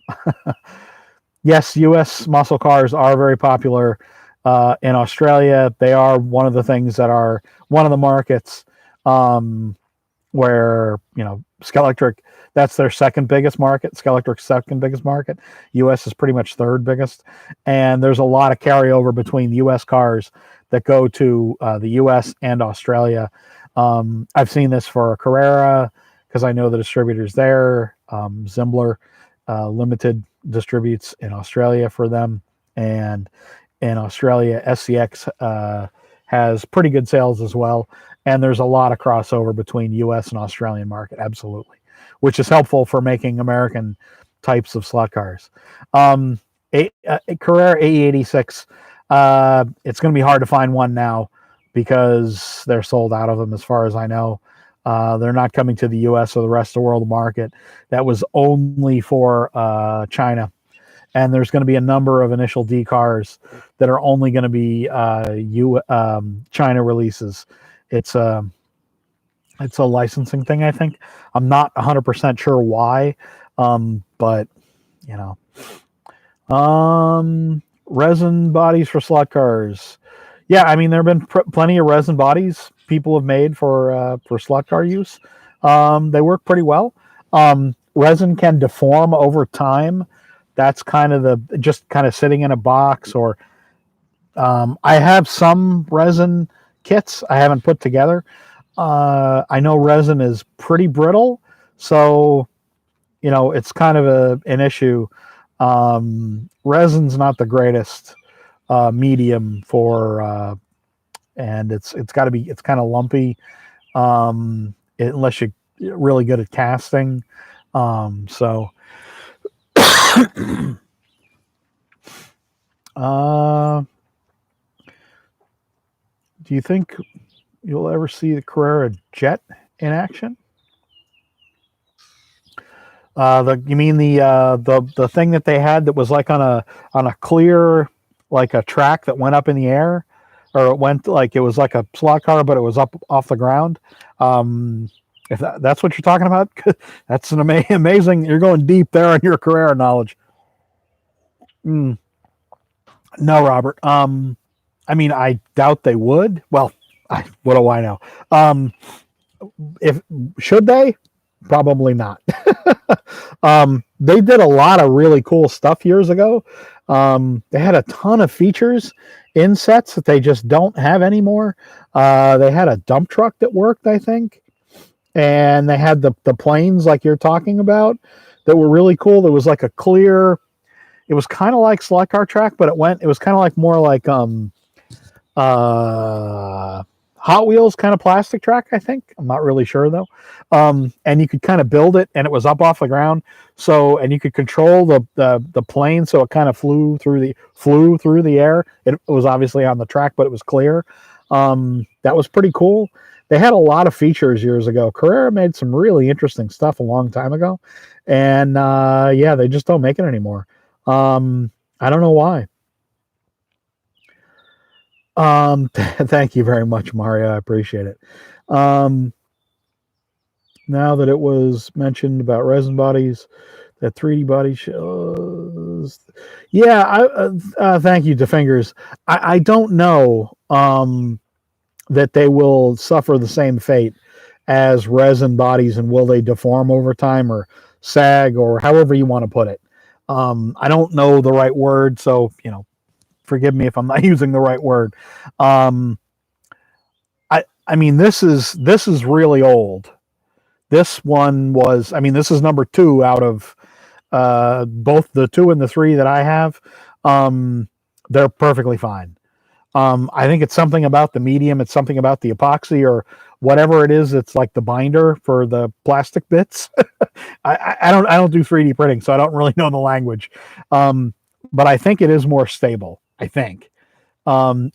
Yes, U.S. muscle cars are very popular. In Australia, they are one of the things that are one of the markets where, Skelectric, that's their second biggest market. Skelectric's second biggest market. U.S. is pretty much third biggest. And there's a lot of carryover between U.S. cars that go to the U.S. and Australia. I've seen this for Carrera because I know the distributors there. Zimbler Limited distributes in Australia for them. And in Australia, SCX has pretty good sales as well. And there's a lot of crossover between U.S. and Australian market, absolutely, which is helpful for making American types of slot cars. Carrera AE86, it's going to be hard to find one now because they're sold out of them, as far as I know. They're not coming to the U.S. or the rest of the world market. That was only for China. And there's going to be a number of initial D cars that are only going to be China releases. It's a licensing thing, I think. I'm not 100% sure why, but resin bodies for slot cars. Yeah, I mean there have been plenty of resin bodies people have made for slot car use. They work pretty well. Resin can deform over time. That's kind of just kind of sitting in a box, or I have some resin kits I haven't put together. I know resin is pretty brittle, so it's kind of an issue. Resin's not the greatest medium for, and it's kind of lumpy unless you're really good at casting. So. Do you think you'll ever see the Carrera Jet in action? You mean the thing that they had that was like on a clear, like a track that went up in the air, or it went like it was like a slot car, but it was up off the ground. If that's what you're talking about, that's an amazing. You're going deep there on your Carrera knowledge. No, Robert. I mean, I doubt they would. Well, what do I know? If should they? Probably not. They did a lot of really cool stuff years ago. They had a ton of features in sets that they just don't have anymore. They had a dump truck that worked, I think, and they had the planes like you're talking about that were really cool. There was like a clear. It was kind of like slot car track, but it was kind of like more like Hot Wheels kind of plastic track, I think. I'm not really sure though. And you could kind of build it, and it was up off the ground. So, and you could control the plane, so it kind of flew through the air. It was obviously on the track, but it was clear. That was pretty cool. They had a lot of features years ago. Carrera made some really interesting stuff a long time ago, and yeah, they just don't make it anymore. I don't know why. Thank you very much, Mario. I appreciate it. Now that it was mentioned about resin bodies, that 3D body shows. Yeah, thank you, DeFingers. I don't know that they will suffer the same fate as resin bodies, and will they deform over time or sag or however you want to put it. I don't know the right word, so forgive me if I'm not using the right word. I mean, this is really old. This one was, I mean, this is number 2 out of both the 2 and the 3 that I have. They're perfectly fine. I think it's something about the medium. It's something about the epoxy or whatever it is. It's like the binder for the plastic bits. I don't do 3D printing, so I don't really know the language. But I think it is more stable. I think.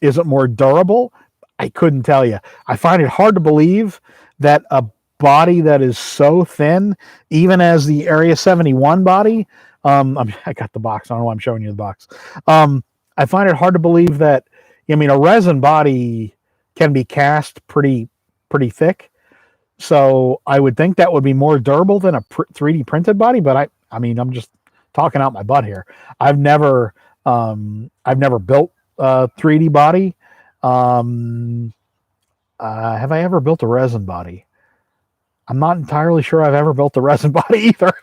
Is it more durable? I couldn't tell you. I find it hard to believe that a body that is so thin, even as the Area 71 body, I got the box. I don't know why I'm showing you the box. I find it hard to believe that, I mean, a resin body can be cast pretty thick. So I would think that would be more durable than a 3D printed body, but I mean, I'm just talking out my butt here. I've never built a 3D body. Have I ever built a resin body? I'm not entirely sure I've ever built a resin body either.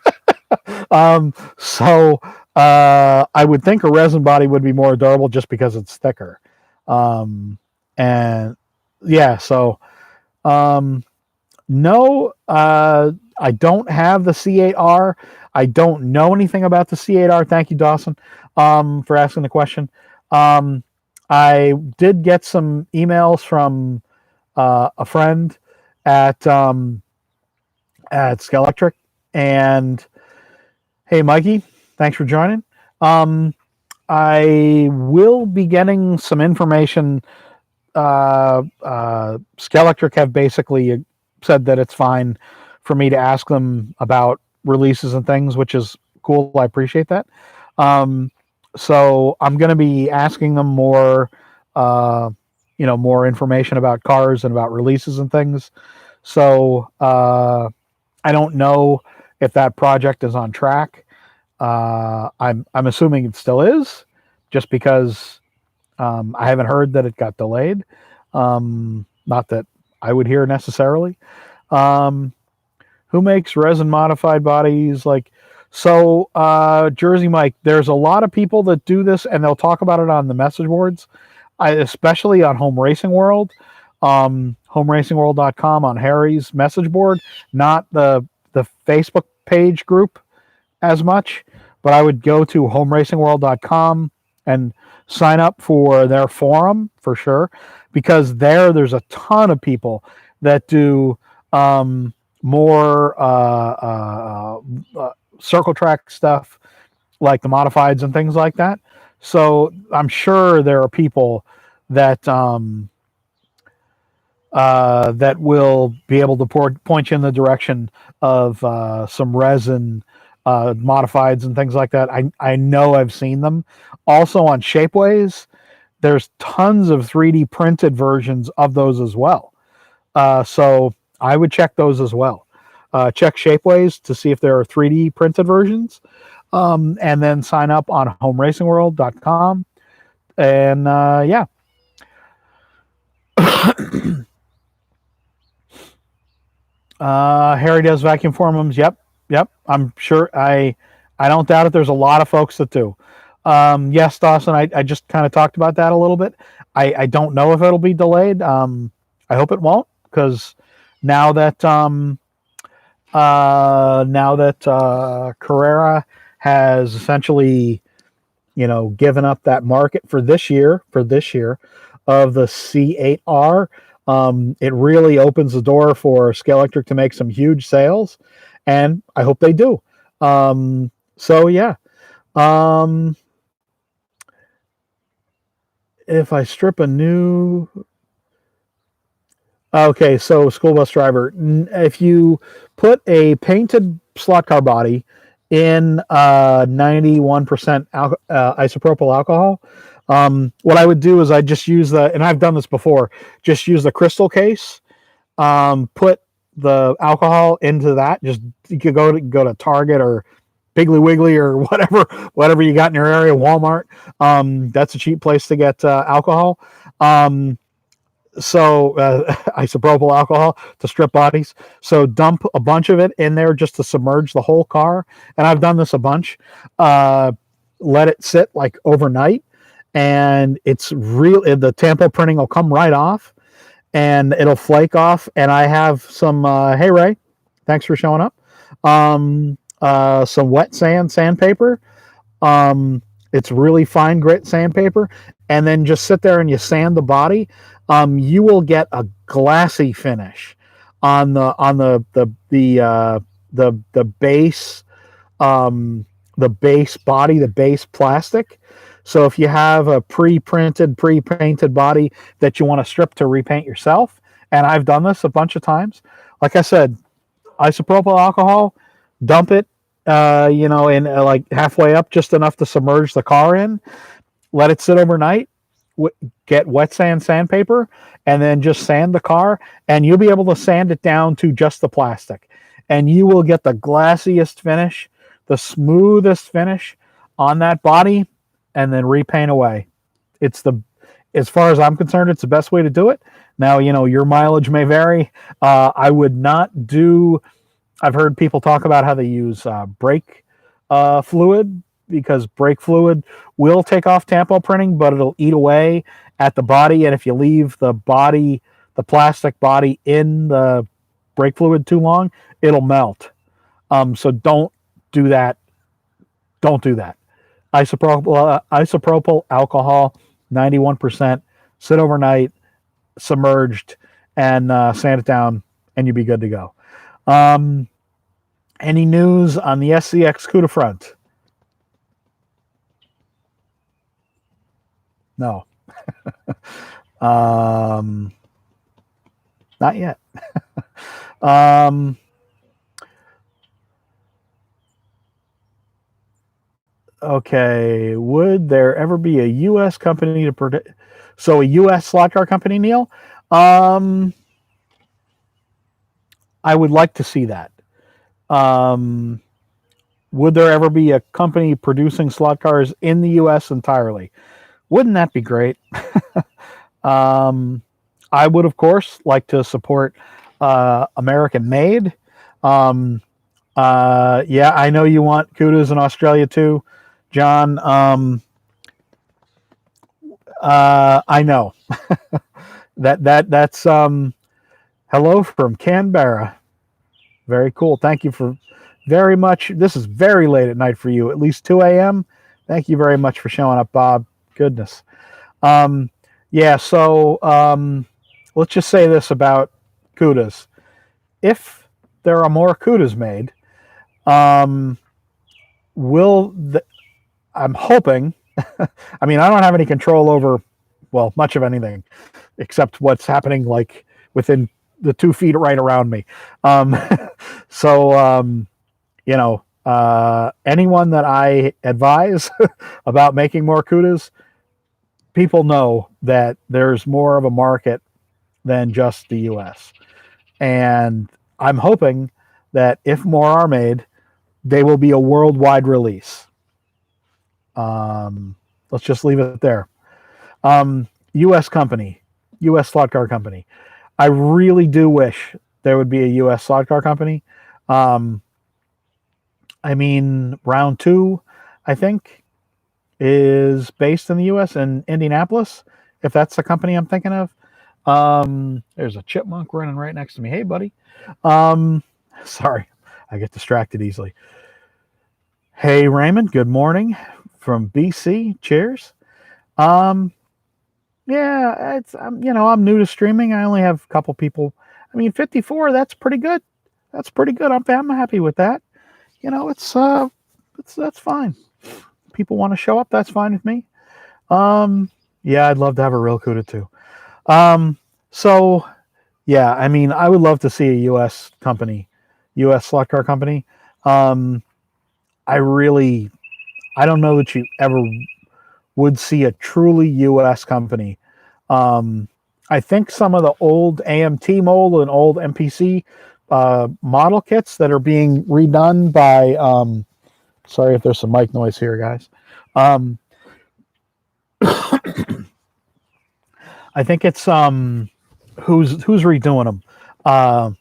So I would think a resin body would be more durable just because it's thicker. And yeah, so no, I don't have the C8R. I don't know anything about the C8R. Thank you, Dawson, for asking the question. I did get some emails from a friend at Skelectric, and hey, Mikey, thanks for joining. I will be getting some information. Skelectric have basically said that it's fine for me to ask them about releases and things, which is cool. I appreciate that. So I'm going to be asking them more, more information about cars and about releases and things. So I don't know if that project is on track. I'm assuming it still is, just because I haven't heard that it got delayed. Not that I would hear necessarily. Who makes resin modified bodies? Jersey Mike, there's a lot of people that do this, and they'll talk about it on the message boards, especially on Home Racing World, homeracingworld.com, on Harry's message board, not the Facebook page group as much, but I would go to homeracingworld.com and sign up for their forum for sure, because there's a ton of people that do more circle track stuff, like the modifieds and things like that. So I'm sure there are people that that will be able to point you in the direction of some resin modifieds and things like that. I know I've seen them. Also on Shapeways, there's tons of 3D printed versions of those as well. So I would check those as well. Check Shapeways to see if there are 3D printed versions, and then sign up on homeracingworld.com. And yeah. Harry does vacuum forums. Yep. I'm sure. I don't doubt it. There's a lot of folks that do. Yes, Dawson. I just kind of talked about that a little bit. I don't know if it'll be delayed. I hope it won't, because now that Carrera has essentially, given up that market for this year of the C8R. It really opens the door for Scalextric to make some huge sales, and I hope they do. So yeah. If I strip a new... Okay, so school bus driver, if you put a painted slot car body in 91% isopropyl alcohol, what I would do is I just use and I've done this before, just use the crystal case, put the alcohol into that. Just, you could go to Target or Piggly Wiggly or whatever you got in your area, Walmart. That's a cheap place to get alcohol. So isopropyl alcohol to strip bodies. So dump a bunch of it in there just to submerge the whole car. And I've done this a bunch. Let it sit like overnight, and it's real. The tampo printing will come right off, and it'll flake off. And I have some. Hey Ray, thanks for showing up. Some wet sandpaper. It's really fine grit sandpaper, and then just sit there and you sand the body. You will get a glassy finish on the base, the base body, the base plastic. So if you have a pre-painted body that you want to strip to repaint yourself, and I've done this a bunch of times, like I said, isopropyl alcohol, dump it, in like halfway up, just enough to submerge the car in, let it sit overnight, get wet sandpaper, and then just sand the car, and you'll be able to sand it down to just the plastic, and you will get the glassiest finish, the smoothest finish on that body, and then repaint away. As far as I'm concerned, it's the best way to do it. Now, your mileage may vary. I would not do... I've heard people talk about how they use brake fluid, because brake fluid will take off tampo printing, but it'll eat away at the body. And if you leave the plastic body in the brake fluid too long, it'll melt. So don't do that. Don't do that. Isopropyl alcohol, 91%, sit overnight, submerged, and sand it down, and you'll be good to go. Any news on the SCX CUDA front? No. Not yet. Okay. Would there ever be a U.S. company to produce? So a U.S. slot car company, Neil? I would like to see that. Would there ever be a company producing slot cars in the U.S. entirely? Wouldn't that be great? I would, of course, like to support American made. Yeah, I know you want CUDAs in Australia too, John. I know. That's hello from Canberra. Very cool. Thank you for very much. This is very late at night for you, at least 2 a.m. Thank you very much for showing up, Bob. Goodness. Yeah, so let's just say this about CUDAs. If there are more CUDAs made, I'm hoping, I mean, I don't have any control over, well, much of anything except what's happening like within the 2 feet right around me. So, Anyone that I advise about making more CUDAs, people know that there's more of a market than just the US. And I'm hoping that if more are made, they will be a worldwide release. Let's just leave it there. US company, US slot car company. I really do wish there would be a US slot car company. Um, I mean, round two, I think, is based in the US in Indianapolis, if that's the company I'm thinking of. There's a chipmunk running right next to me. Hey, buddy. Um, sorry, I get distracted easily. Hey, Raymond, good morning from BC. Cheers. Um, yeah, it's I'm new to streaming. I only have a couple people. I mean, 54. That's pretty good. That's pretty good. I'm happy with that. It's that's fine. People want to show up. That's fine with me. Um, yeah, I'd love to have a real CUDA too. Um, so yeah, I mean, I would love to see a U.S. company, U.S. slot car company. Um, I really, I don't know that you ever would see a truly U.S. company. Um, I think some of the old AMT mold and old MPC model kits that are being redone by. Sorry if there's some mic noise here, guys. I think it's who's redoing them. I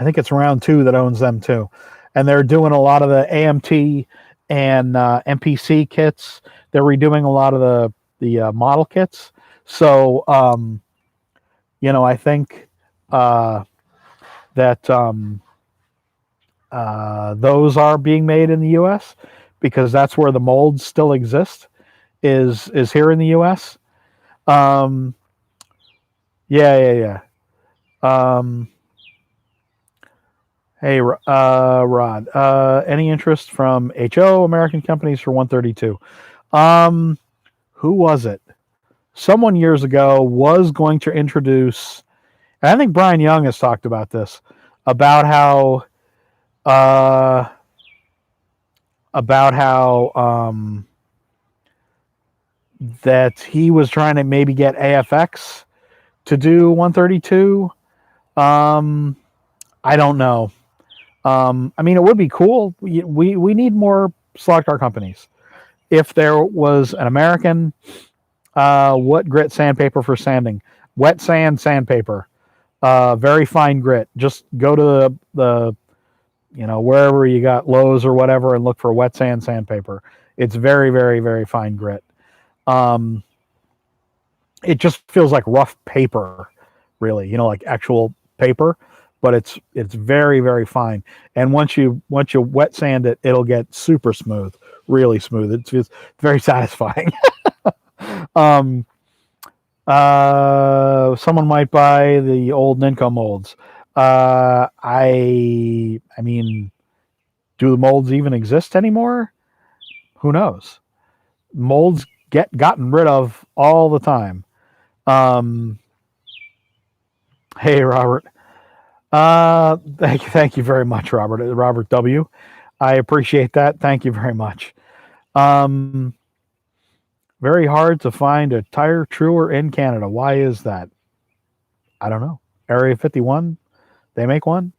think it's Round Two that owns them too, and they're doing a lot of the AMT and MPC kits. They're redoing a lot of the model kits. So I think that those are being made in the U.S. because that's where the molds still exist. Is here in the U.S. Um, yeah. Um, hey, Rod. Any interest from HO American companies for 132? Who was it? Someone years ago was going to introduce. And I think Brian Young has talked about this about how uh, that he was trying to maybe get AFX to do 132. I don't know. I mean, it would be cool. We need more slot car companies. If there was an American, what grit sandpaper for sanding? Wet sand sandpaper, very fine grit. Just go to the wherever you got Lowe's or whatever and look for wet sand sandpaper. It's very, very, very fine grit. It just feels like rough paper, really. Like actual paper, but it's very, very fine. And once you wet sand it, it'll get super smooth, really smooth. It's very satisfying. Someone might buy the old Ninco molds. I mean, do the molds even exist anymore? Who knows? Molds get gotten rid of all the time. Hey, Robert. Thank you very much, Robert. Robert W. I appreciate that. Thank you very much. Very hard to find a tire truer in Canada. Why is that? I don't know. Area 51, they make one.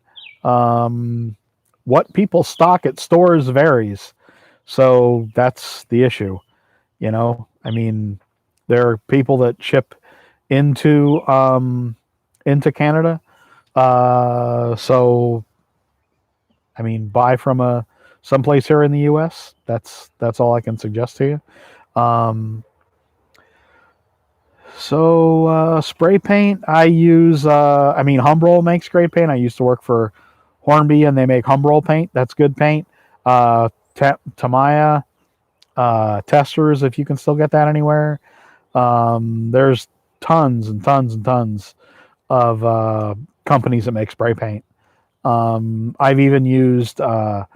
What people stock at stores varies. So that's the issue. I mean, there are people that ship into Canada. So I mean, buy from someplace here in the U.S. That's all I can suggest to you. Spray paint, I use. Humbrol makes great paint. I used to work for Hornby, and they make Humbrol paint. That's good paint. Tamiya testers, if you can still get that anywhere. There's tons and tons and tons of companies that make spray paint. I've even used automotive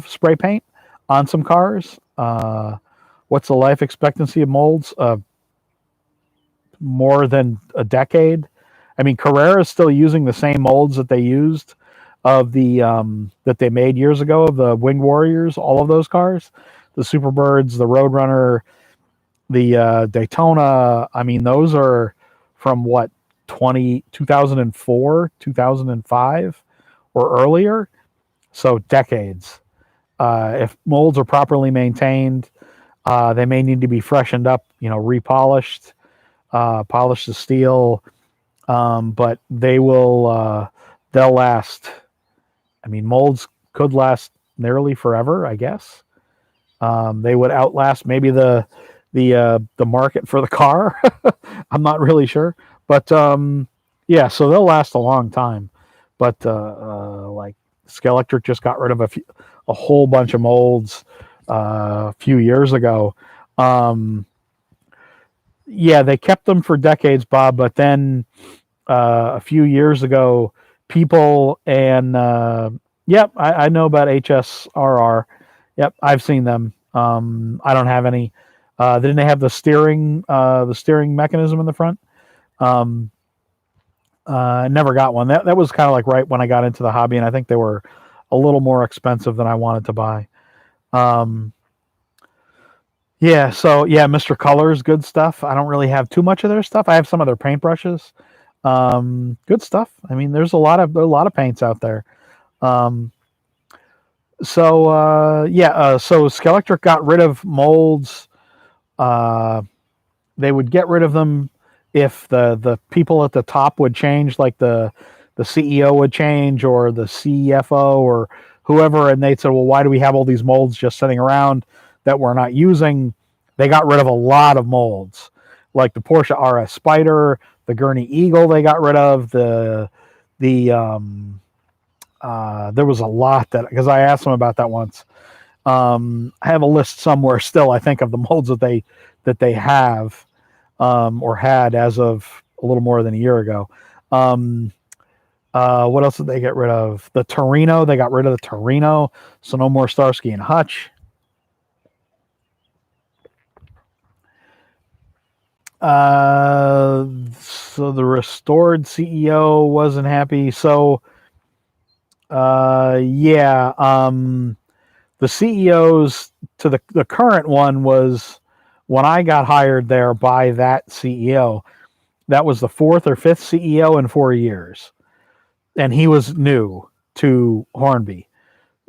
spray paint on some cars. What's the life expectancy of molds? More than a decade. I mean, Carrera is still using the same molds that they used of the that they made years ago of the Winged Warriors, all of those cars, the Superbirds, the Roadrunner, the Daytona. I mean, those are from what 2004, 2005, or earlier. So decades. If molds are properly maintained, they may need to be freshened up, repolished, polished to steel, but they'll last. I mean, molds could last nearly forever, I guess. They would outlast maybe the market for the car. I'm not really sure, but yeah, so they'll last a long time. But like Skelectric just got rid of a whole bunch of molds a few years ago. Yeah, they kept them for decades, Bob, but then a few years ago, people and yep, I know about HSRR. Yep, I've seen them. I don't have any. Didn't they have the steering mechanism in the front? Never got one. That was kind of like right when I got into the hobby, and I think they were a little more expensive than I wanted to buy. Yeah, so yeah, Mr. Colors, good stuff. I don't really have too much of their stuff. I have some of their paintbrushes. Good stuff. I mean, there's a lot of paints out there. So Skelectric got rid of molds. They would get rid of them if the people at the top would change, like the CEO would change or the CFO or whoever, and they'd say, well, why do we have all these molds just sitting around that we're not using? They got rid of a lot of molds, like the Porsche RS Spider, the Gurney Eagle. They got rid of there was a lot that, because I asked them about that once. I have a list somewhere still, I think, of the molds that they have or had as of a little more than a year ago. What else did they get rid of? The Torino. They got rid of the Torino, so no more Starsky and Hutch. So the restored CEO wasn't happy. So yeah, the CEOs to the current one was when I got hired there by that CEO. That was the fourth or fifth CEO in 4 years, and he was new to Hornby.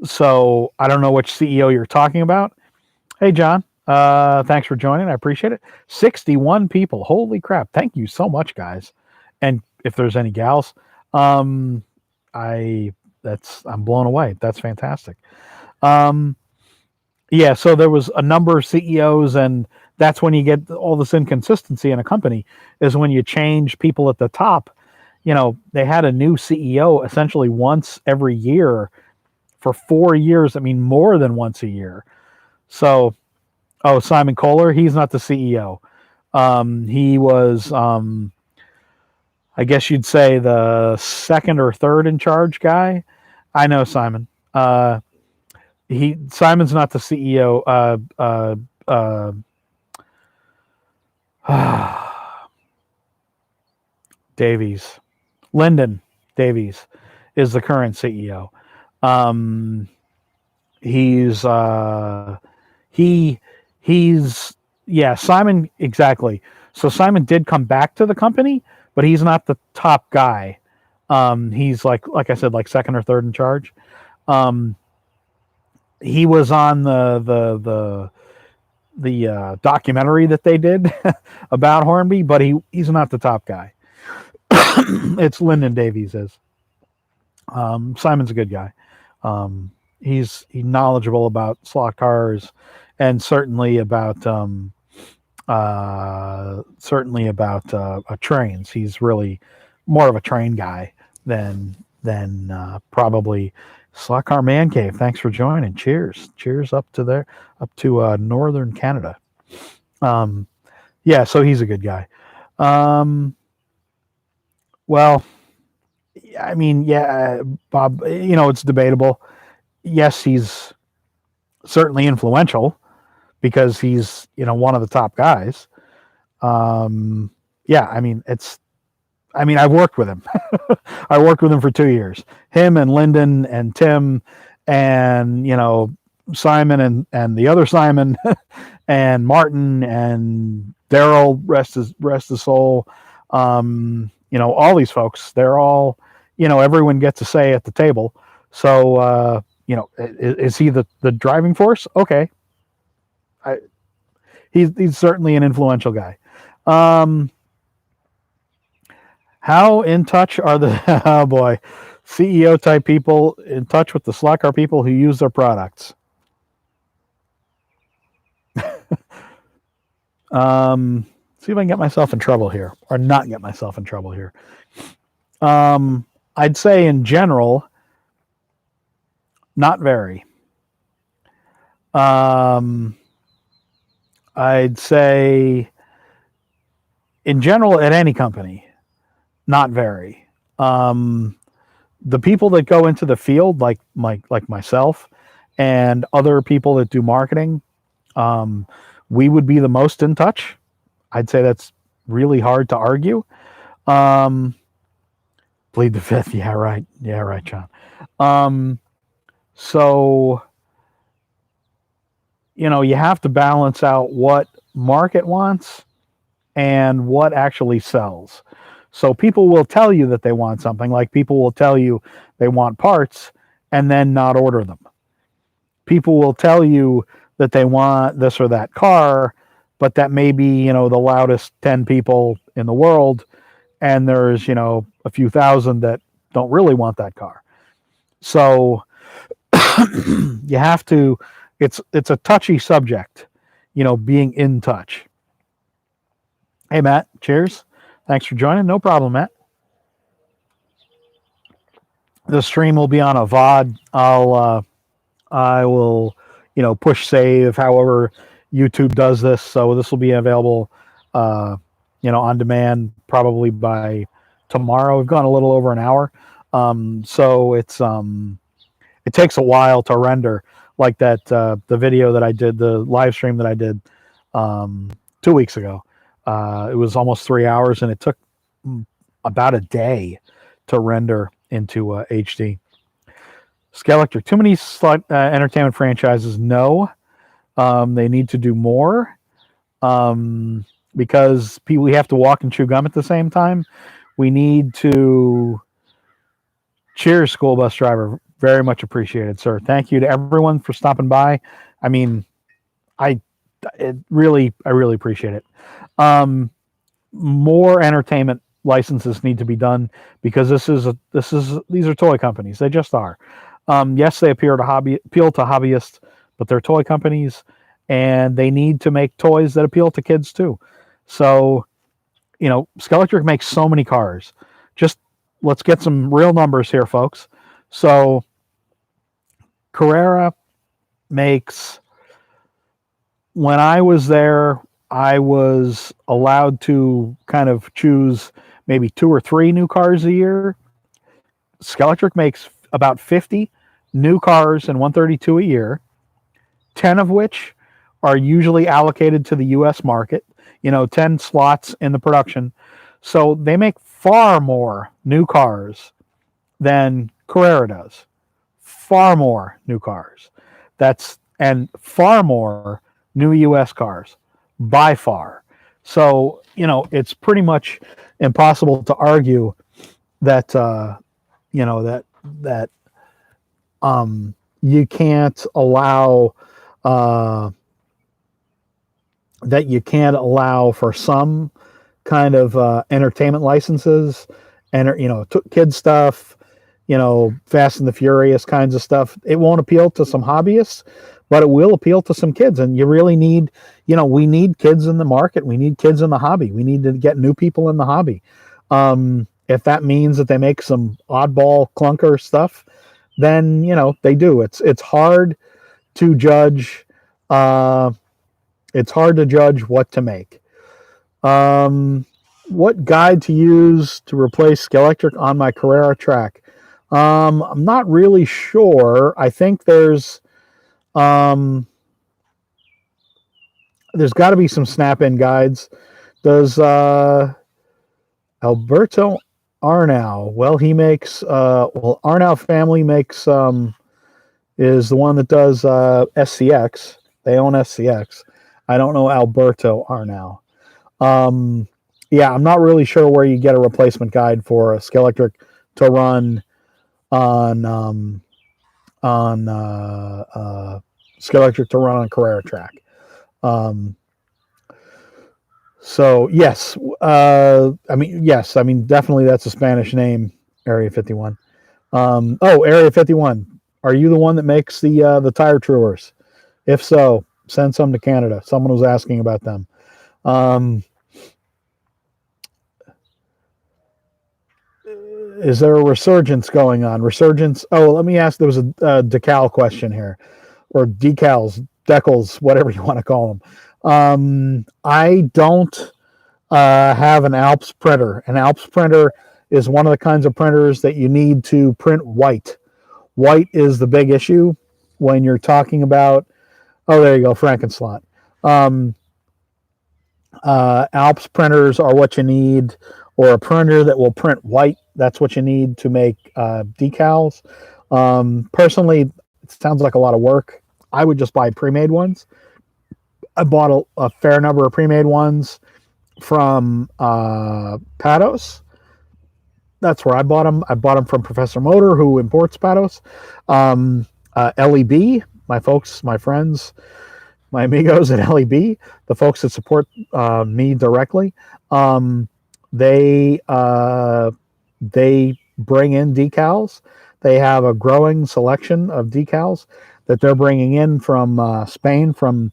So I don't know which CEO you're talking about. Hey, John. Thanks for joining. I appreciate it. 61 people. Holy crap. Thank you so much, guys. And if there's any gals, I'm blown away. That's fantastic. Yeah, so there was a number of CEOs, and that's when you get all this inconsistency in a company, is when you change people at the top. They had a new CEO essentially once every year for 4 years. I mean, more than once a year. So, Simon Kohler, he's not the CEO. He was, I guess you'd say, the second or third in charge guy. I know Simon. Simon's not the CEO. Davies, Lyndon Davies, is the current CEO. Simon, exactly. So Simon did come back to the company, but he's not the top guy. He's like I said, like second or third in charge. He was on the documentary that they did about Hornby, but he's not the top guy. It's Lyndon Davies is. Simon's a good guy. He's knowledgeable about slot cars, and certainly about trains. He's really more of a train guy than probably Slot Car Man Cave. Thanks for joining. Cheers up to northern Canada. Yeah, so he's a good guy. Well, I mean, yeah, Bob, it's debatable. Yes, he's certainly influential because he's, one of the top guys. Yeah, I mean, I mean, I've worked with him. I worked with him for 2 years. Him and Lyndon and Tim and, Simon and the other Simon and Martin and Daryl, rest his soul. All these folks, they're all, everyone gets a say at the table. So, is he the driving force? Okay. He's certainly an influential guy. How in touch are the oh boy, CEO type people in touch with the slot car people who use their products? See if I can get myself in trouble here, or not get myself in trouble here. I'd say in general, not very. I'd say in general at any company, not very. The people that go into the field, like myself and other people that do marketing, we would be the most in touch. I'd say that's really hard to argue. Plead the fifth. Yeah, right. Yeah, right, John. So, you have to balance out what market wants and what actually sells. So people will tell you that they want something, like people will tell you they want parts and then not order them. People will tell you that they want this or that car, but that may be, the loudest 10 people in the world, and there's, a few thousand that don't really want that car. So you have to, it's a touchy subject, being in touch. Hey, Matt, cheers. Thanks for joining. No problem, Matt. The stream will be on a VOD. I will, push save however YouTube does this. So this will be available, on demand probably by tomorrow. We've gone a little over an hour. So it takes a while to render, like that, the video that I did, the live stream that I did 2 weeks ago. It was almost 3 hours, and it took about a day to render into HD. Skelectric, too many entertainment franchises? No. They need to do more because we have to walk and chew gum at the same time. We need to... Cheers, school bus driver. Very much appreciated, sir. Thank you to everyone for stopping by. I mean, I really appreciate it. More entertainment licenses need to be done because these are toy companies. They just are. Yes, they appeal to hobbyists, but they're toy companies, and they need to make toys that appeal to kids too. So, Skelectric makes so many cars. Just let's get some real numbers here, folks. So, Carrera makes... When I was there, I was allowed to kind of choose maybe 2 or 3 new cars a year. Skelectric makes about 50 new cars in 132 a year, 10 of which are usually allocated to the U.S. market, 10 slots in the production. So they make far more new cars than Carrera does. Far more new cars. And far more new U.S. cars, by far. So, it's pretty much impossible to argue that, you can't allow for some kind of entertainment licenses and kid stuff, Fast and the Furious kinds of stuff. It won't appeal to some hobbyists, but it will appeal to some kids. And you really need, we need kids in the market. We need kids in the hobby. We need to get new people in the hobby. If that means that they make some oddball clunker stuff, then, they do. It's hard to judge. It's hard to judge what to make. What guide to use to replace Skelectric on my Carrera track? I'm not really sure. I think there's got to be some snap-in guides. Does Alberto Arnow. Well, he makes. Well, Arnow family makes. Is the one that does SCX. They own SCX. I don't know Alberto Arnow. Um, yeah, I'm not really sure where you get a replacement guide for a Scalextric to run on Scalextric to run on Carrera track. Um, so yes, I mean definitely that's a Spanish name, Area 51. Area 51. Are you the one that makes the tire truers? If so, send some to Canada. Someone was asking about them. Um, is there a resurgence going on? Resurgence. Oh, let me ask. There was a decal question here, or decals, whatever you want to call them. I don't have an Alps printer. An Alps printer is one of the kinds of printers that you need to print white. White is the big issue when you're talking about. Oh, there you go, Frankenslot. Alps printers are what you need, or a printer that will print white. That's what you need to make decals. Personally, it sounds like a lot of work. I would just buy pre-made ones. I bought a fair number of pre-made ones from Patos. That's where I bought them. I bought them from Professor Motor, who imports Patos. LEB, my friends, my amigos at LEB, the folks that support me directly, they bring in decals. They have a growing selection of decals that they're bringing in from Spain, from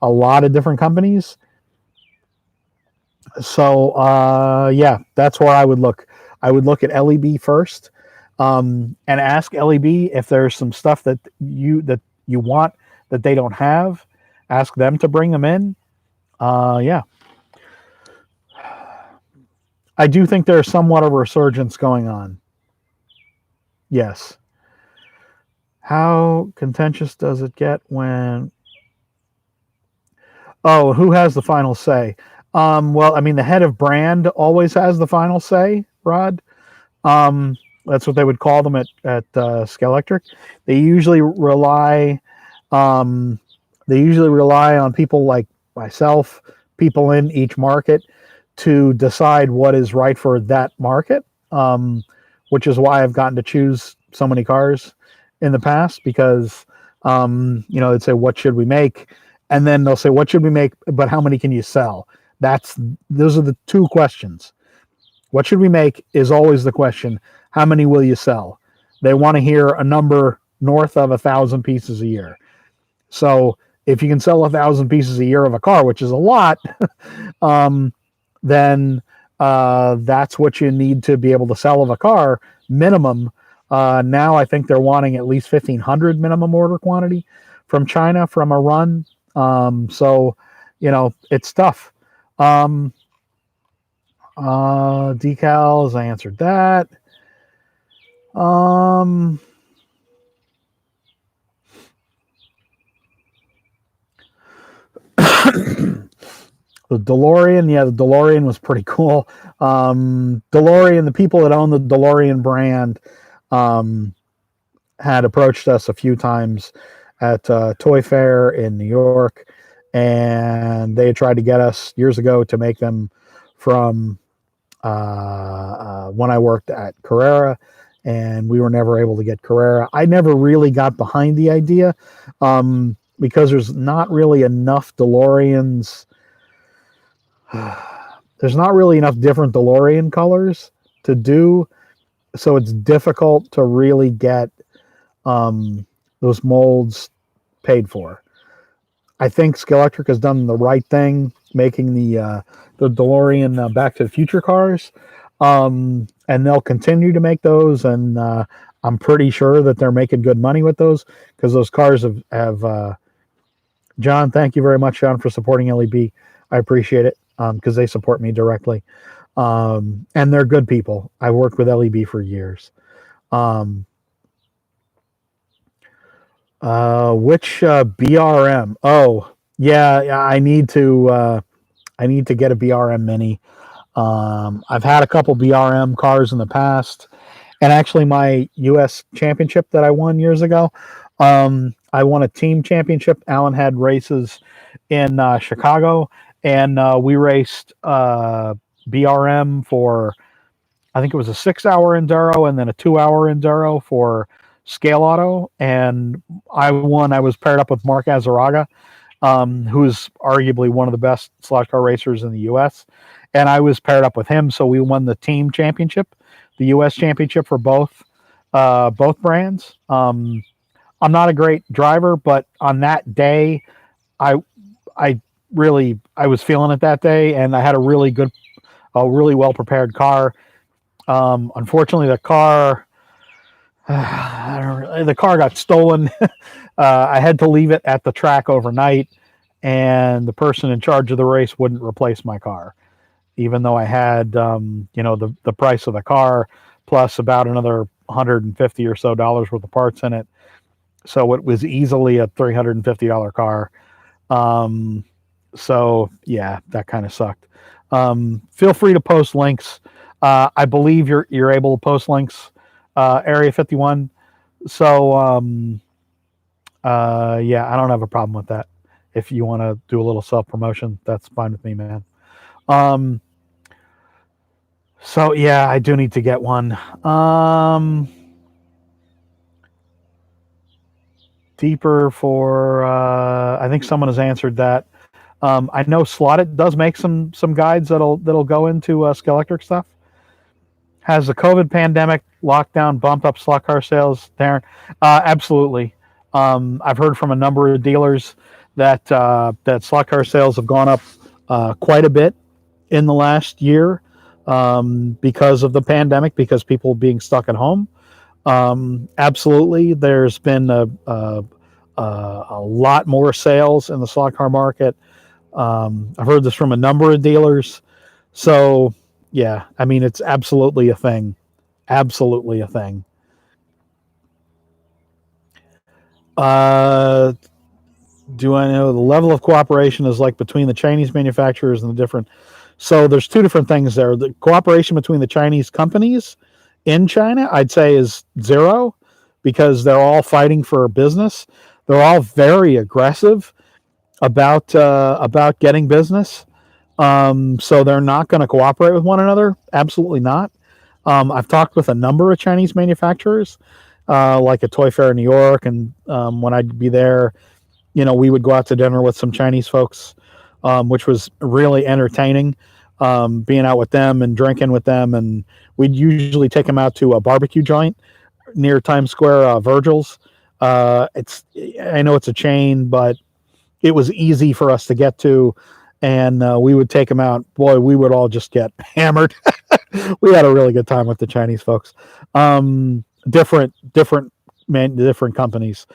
a lot of different companies. So yeah, that's where I would look. I would look at LEB first, and ask LEB if there's some stuff that you want that they don't have. Ask them to bring them in. Yeah, I do think there's somewhat of a resurgence going on. Yes. How contentious does it get when? Oh, who has the final say? Well, I mean, the head of brand always has the final say, Rod. That's what they would call them at Scalextric. They usually rely um, on people like myself, people in each market, to decide what is right for that market. Which is why I've gotten to choose so many cars in the past, because they'd say, what should we make? And then they'll say, what should we make, but how many can you sell? Those are the two questions. What should we make is always the question. How many will you sell? They want to hear a number north of 1,000 pieces a year. So if you can sell 1,000 pieces a year of a car, which is a lot, then that's what you need to be able to sell of a car minimum. Now I think they're wanting at least 1,500 minimum order quantity from China from a run. So it's tough. Decals, I answered that. The DeLorean, yeah, the DeLorean was pretty cool. DeLorean, the people that own the DeLorean brand had approached us a few times at Toy Fair in New York, and they had tried to get us years ago to make them from when I worked at Carrera, and we were never able to get Carrera. I never really got behind the idea because there's not really enough DeLoreans. There's not really enough different DeLorean colors to do, so it's difficult to really get those molds paid for. I think Scalextric has done the right thing, making the DeLorean Back to the Future cars, and they'll continue to make those. And I'm pretty sure that they're making good money with those, because those cars have John, thank you very much, John, for supporting LEB. I appreciate it, because they support me directly, and they're good people. I worked with LEB for years. Which BRM? Oh, yeah, I need to get a BRM Mini. I've had a couple BRM cars in the past, and actually my U.S. championship that I won years ago, I won a team championship. Alan had races in Chicago, and we raced BRM for, I think it was a 6-hour enduro and then a 2-hour enduro for Scale Auto, and I won. I was paired up with Mark Azaraga, who's arguably one of the best slot car racers in the U.S., and I was paired up with him, so we won the team championship, the U.S. championship for both brands. I'm not a great driver, but on that day, I I I was feeling it that day, and I had a really well prepared car. Unfortunately, the car got stolen. I had to leave it at the track overnight, and the person in charge of the race wouldn't replace my car, even though I had the price of the car plus about another $150 or so worth of parts in it. So it was easily a $350 car. So yeah, that kind of sucked. Feel free to post links. I believe you're able to post links, Area 51. So yeah, I don't have a problem with that. If you want to do a little self promotion, that's fine with me, man. So yeah, I do need to get one. Deeper for I think someone has answered that. I know Slotted does make some guides that'll go into Skelectric stuff. Has the COVID pandemic lockdown bumped up slot car sales, Darren? Absolutely. I've heard from a number of dealers that that slot car sales have gone up quite a bit in the last year because of the pandemic, because people being stuck at home. Absolutely, there's been a lot more sales in the slot car market. I've heard this from a number of dealers. So, yeah, I mean, it's absolutely a thing. Absolutely a thing. Do I know the level of cooperation is like between the Chinese manufacturers and the different? So there's two different things there. The cooperation between the Chinese companies in China, I'd say, is zero, because they're all fighting for business. They're all very aggressive about getting business. So they're not going to cooperate with one another. Absolutely not. I've talked with a number of Chinese manufacturers, like at Toy Fair in New York, and when I'd be there, we would go out to dinner with some Chinese folks, which was really entertaining. Being out with them and drinking with them, and we'd usually take them out to a barbecue joint near Times Square, Virgil's. I know it's a chain, but it was easy for us to get to, and we would take them out. Boy, we would all just get hammered. We had a really good time with the Chinese folks. Different companies.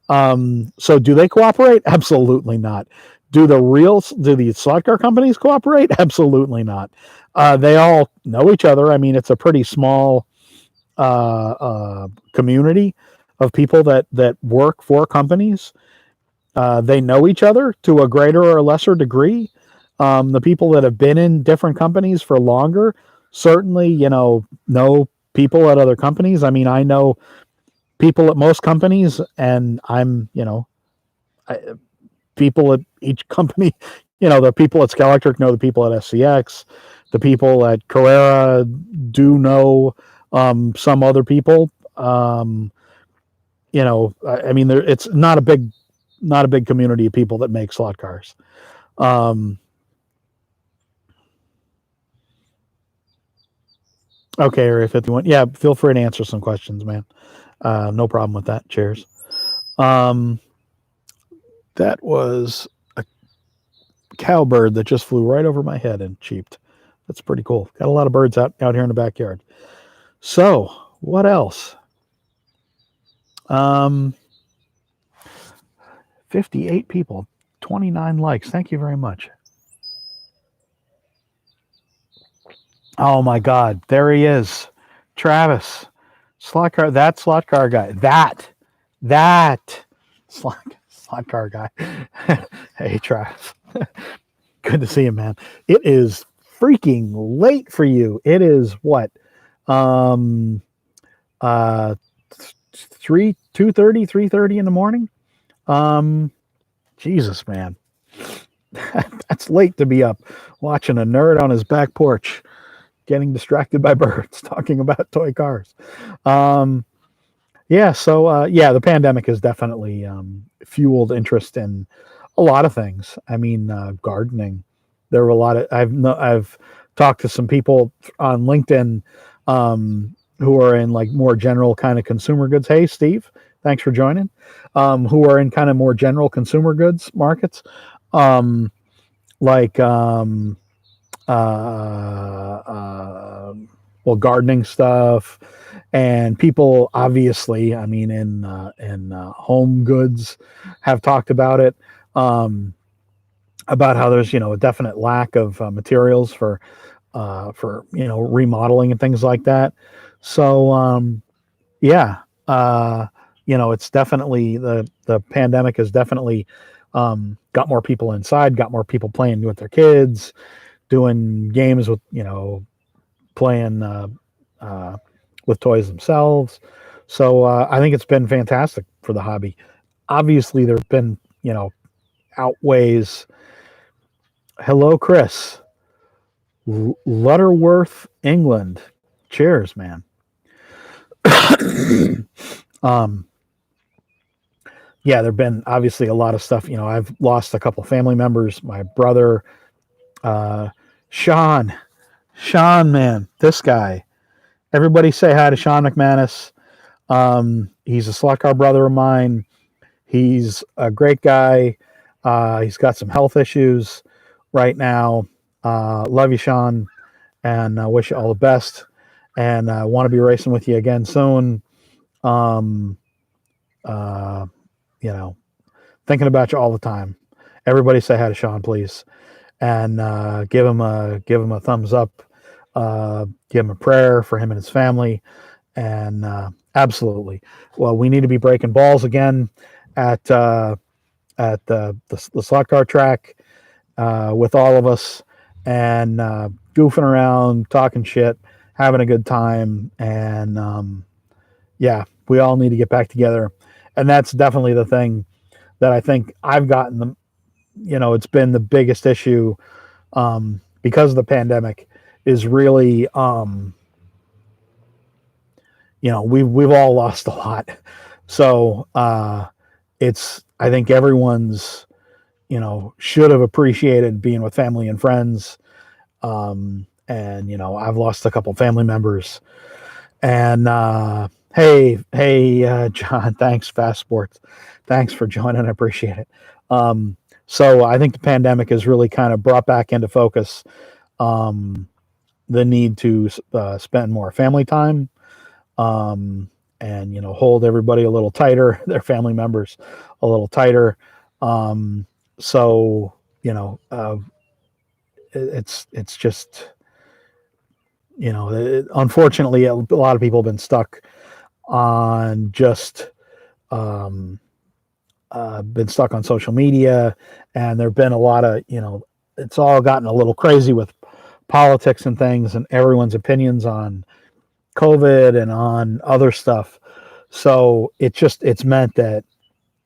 So do they cooperate? Absolutely not. Do the slot car companies cooperate? Absolutely not. They all know each other. I mean, it's a pretty small community of people that work for companies. They know each other to a greater or lesser degree. The people that have been in different companies for longer certainly, know people at other companies. I mean, I know people at most companies, and people at each company, the people at Skelectric know the people at SCX. The people at Carrera do know some other people. I mean, it's not a big community of people that make slot cars. Okay, Area 51. Yeah, feel free to answer some questions, man. No problem with that. Cheers. That was a cowbird that just flew right over my head and cheeped. That's pretty cool. Got a lot of birds out here in the backyard. So, what else? 58 people, 29 likes. Thank you very much. Oh my God, there he is, Travis, slot car. That slot car guy. That slot car guy. Hey, Travis. Good to see you, man. It is freaking late for you. It is what? Um, uh, 2:30 in the morning. Um, Jesus, man. That's late to be up watching a nerd on his back porch getting distracted by birds talking about toy cars. Um, yeah, so yeah, the pandemic has definitely fueled interest in a lot of things. I mean, gardening. There were a lot of I've talked to some people on LinkedIn who are in like more general kind of consumer goods. Hey, Steve, thanks for joining. Who are in kind of more general consumer goods markets, um, like well, gardening stuff, and people obviously, I mean, in home goods, have talked um, about how there's a definite lack of materials for remodeling and things like that. So yeah, it's definitely the pandemic has definitely got more people inside, got more people playing with their kids, doing games with playing uh, with toys themselves. So I think it's been fantastic for the hobby. Obviously, there's been outweighs. Hello, Chris. Lutterworth, England. Cheers, man. um, yeah, there've been obviously a lot of stuff. I've lost a couple family members. My brother, uh, Sean, man, this guy. Everybody say hi to Sean McManus. He's a slot car brother of mine. He's a great guy. He's got some health issues right now. Love you, Sean, and wish you all the best. And I want to be racing with you again soon. Um, uh, thinking about you all the time. Everybody say hi to Sean, please, and give him a thumbs up. Give him a prayer for him and his family, and absolutely. Well, we need to be breaking balls again at the slot car track with all of us, and goofing around, talking shit, having a good time, and yeah, we all need to get back together, and that's definitely the thing that I think I've gotten it's been the biggest issue because of the pandemic is really we've all lost a lot. So it's I think everyone's should have appreciated being with family and friends. And I've lost a couple family members. And hey, John, thanks, Fast Sports. Thanks for joining. I appreciate it. So I think the pandemic has really kind of brought back into focus the need to spend more family time, and hold everybody a little tighter, their family members a little tighter. So it's just unfortunately a lot of people have been stuck on just been stuck on social media, and there've been a lot of it's all gotten a little crazy with politics and things and everyone's opinions on COVID and on other stuff. So it's meant that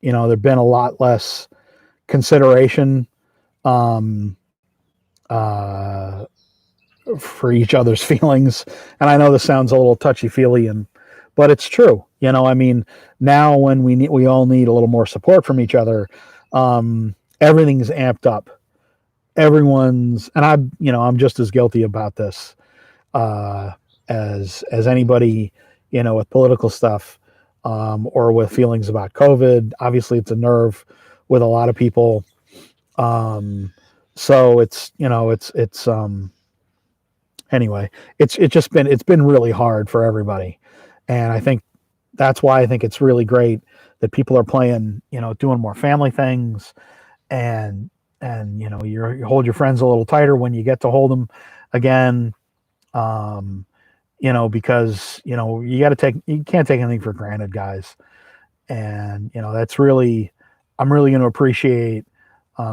there've been a lot less consideration um, uh, for each other's feelings. And I know this sounds a little touchy feely, but it's true. I mean, now when we all need a little more support from each other, everything's amped up. Everyone's, and I'm just as guilty about this as anybody, with political stuff or with feelings about COVID. Obviously, it's a nerve with a lot of people. So it's anyway, it's been really hard for everybody, and I think that's why I think it's really great that people are playing, doing more family things, and you hold your friends a little tighter when you get to hold them again. Because you can't take anything for granted, guys, and that's really I'm really going to appreciate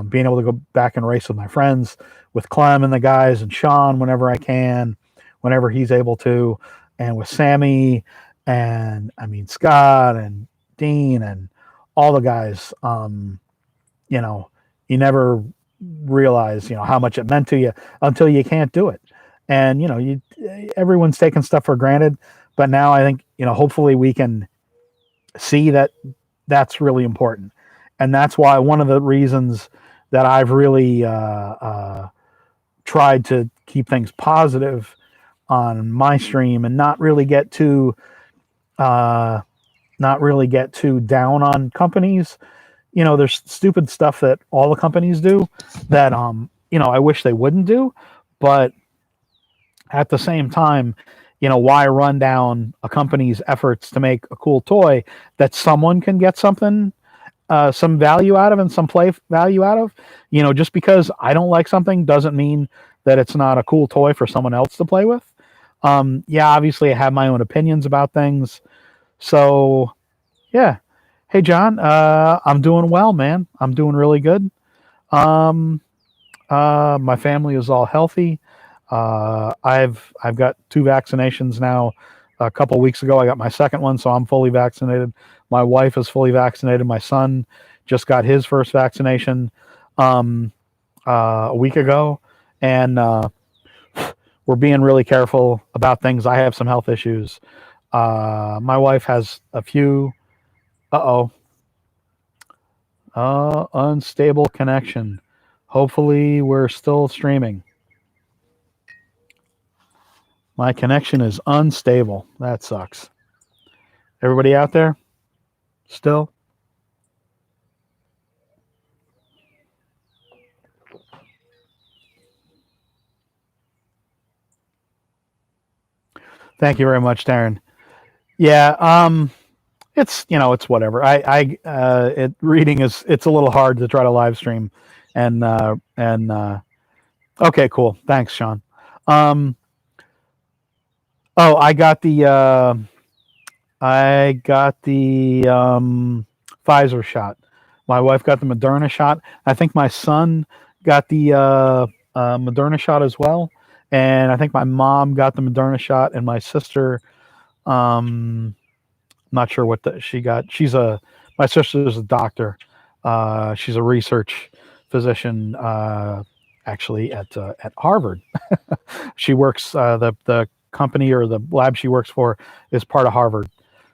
Being able to go back and race with my friends, with Clem and the guys, and Sean whenever I can, whenever he's able to, and with Sammy, and I mean Scott and Dean and all the guys. You know, you never realize, how much it meant to you until you can't do it. And, everyone's taking stuff for granted, but now I think, hopefully we can see that that's really important. And that's why one of the reasons that I've really tried to keep things positive on my stream and uh, not really get too down on companies. There's stupid stuff that all the companies do that I wish they wouldn't do, but at the same time, why run down a company's efforts to make a cool toy that someone can get some value out of and some play value out of? Just because I don't like something doesn't mean that it's not a cool toy for someone else to play with. Yeah, obviously I have my own opinions about things. So, yeah. Hey, John, I'm doing well, man. I'm doing really good. Um, my family is all healthy. I've got 2 vaccinations now. A couple weeks ago, I got my second one, so I'm fully vaccinated. My wife is fully vaccinated. My son just got his first vaccination um, a week ago, and we're being really careful about things. I have some health issues. My wife has a few. Uh oh. Unstable connection. Hopefully, we're still streaming. My connection is unstable. That sucks. Everybody out there? Still? Thank you very much, Darren. Yeah, it's whatever. Reading it's a little hard to try to live stream, and okay, cool. Thanks, Sean. Um, oh, I got the Pfizer shot. My wife got the Moderna shot. I think my son got the Moderna shot as well, and I think my mom got the Moderna shot, and my sister. Not sure what she got. My sister's a doctor. She's a research physician, actually at Harvard. She works the company or the lab she works for is part of Harvard.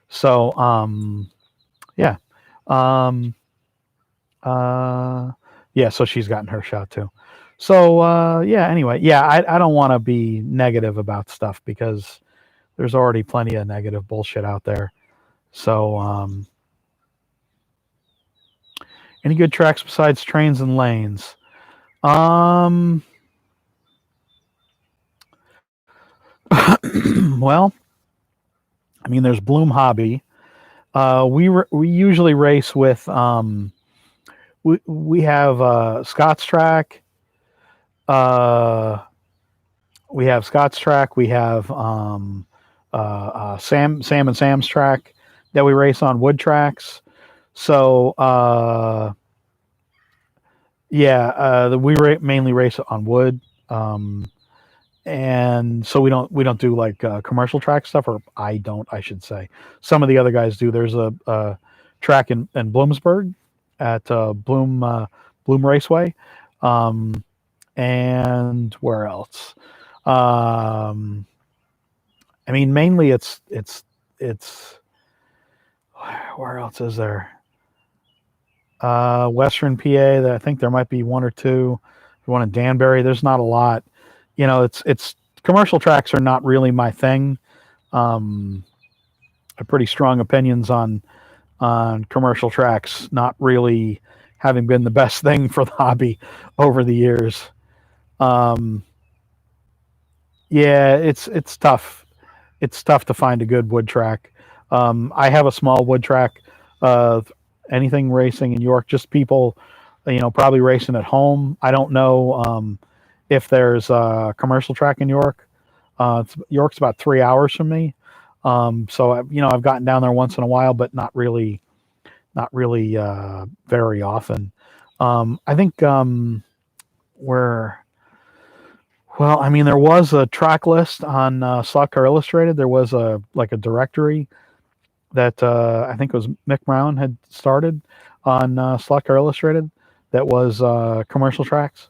So yeah, um, yeah. So she's gotten her shot too. So yeah. Anyway, yeah. I don't want to be negative about stuff because there's already plenty of negative bullshit out there. So any good tracks besides trains and lanes? Well, I mean, there's Bloom Hobby. We usually race with we have Scott's Track. Uh, we have Scott's Track. We have Sam and Sam's Track that we race on wood tracks. So yeah, mainly race on wood. And so we don't do like commercial track stuff, or I should say. Some of the other guys do. There's a track in Bloomsburg at Bloom Raceway, and where else? I mean, mainly it's where else is there? Western PA. I think there might be one or two. One in Danbury. There's not a lot. It's commercial tracks are not really my thing. I have pretty strong opinions on commercial tracks not really having been the best thing for the hobby over the years. Yeah, it's tough. It's tough to find a good wood track. I have a small wood track of anything racing in York, just people, probably racing at home. I don't know if there's a commercial track in York. York's about 3 hours from me. So I've gotten down there once in a while, but not really very often. I think where well, I mean, there was a track list on Slot Car Illustrated. There was a like a directory that I think it was Mick Brown had started on Slot Car Illustrated that was commercial tracks,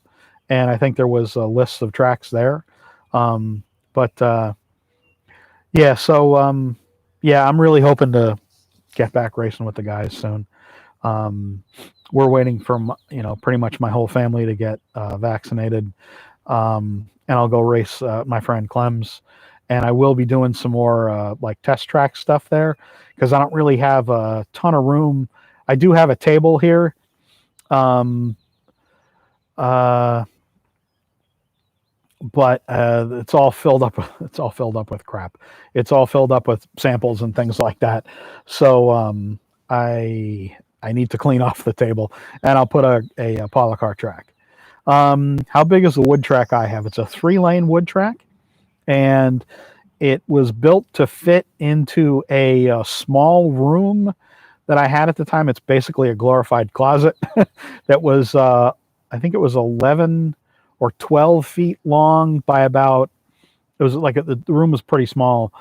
and I think there was a list of tracks there. But yeah, so yeah, I'm really hoping to get back racing with the guys soon. Um, we're waiting for pretty much my whole family to get vaccinated, and I'll go race my friend Clem's, and I will be doing some more like test track stuff there because I don't really have a ton of room. I do have a table here, um, uh, but it's all filled up. It's all filled up with crap. It's all filled up with samples and things like that. So I need to clean off the table, and I'll put a polycar track. How big is the wood track I have? It's a 3-lane wood track, and it was built to fit into a small room that I had at the time. It's basically a glorified closet that was, I think it was 11 or 12 feet long by about, it was like the room was pretty small,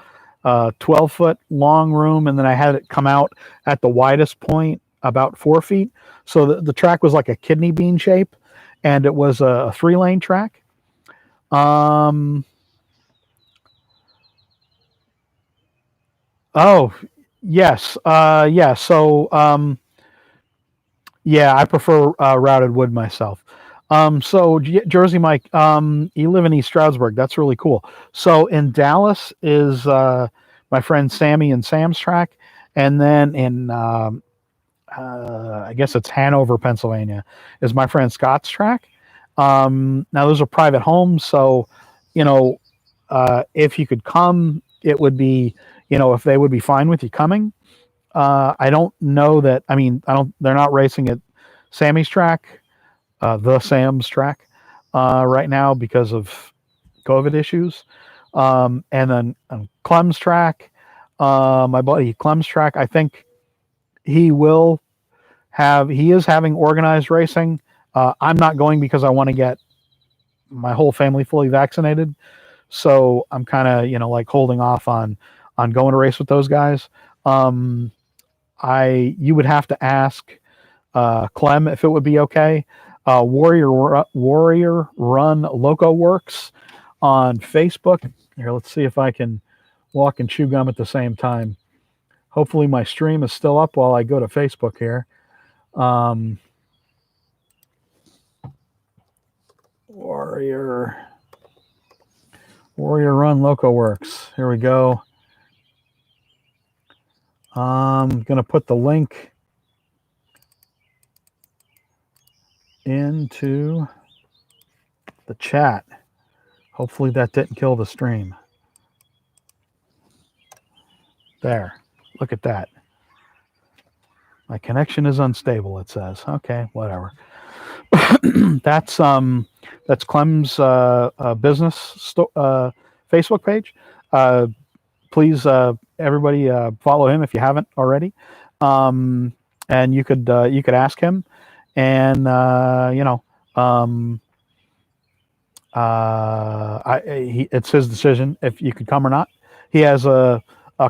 12-foot long room, and then I had it come out at the widest point about 4 feet. So the track was like a kidney bean shape, and it was a 3-lane track. Oh, yes. Yeah. So, yeah, I prefer routed wood myself. So Jersey Mike, you live in East Stroudsburg. That's really cool. So in Dallas is my friend Sammy and Sam's track, and then in I guess it's Hanover, Pennsylvania, is my friend Scott's track. Now those are private homes, so you know if you could come, it would be if they would be fine with you coming. I don't know that. I mean, I don't. They're not racing at Sammy's track, the Sam's track, right now because of COVID issues. And then Clem's track, my buddy Clem's track. I think he will have. He is having organized racing. I'm not going because I want to get my whole family fully vaccinated. So I'm kind of like holding off on going to race with those guys. You would have to ask Clem if it would be okay. Warrior Run Loco Works on Facebook. Here, let's see if I can walk and chew gum at the same time. Hopefully my stream is still up while I go to Facebook here. Warrior Run Loco Works. Here we go. I'm going to put the link into the chat. Hopefully that didn't kill the stream. There. Look at that. My connection is unstable, it says. Okay, whatever. That's Clem's business Facebook page. Please, everybody, follow him if you haven't already. And you could ask him, and it's his decision if you could come or not. He has a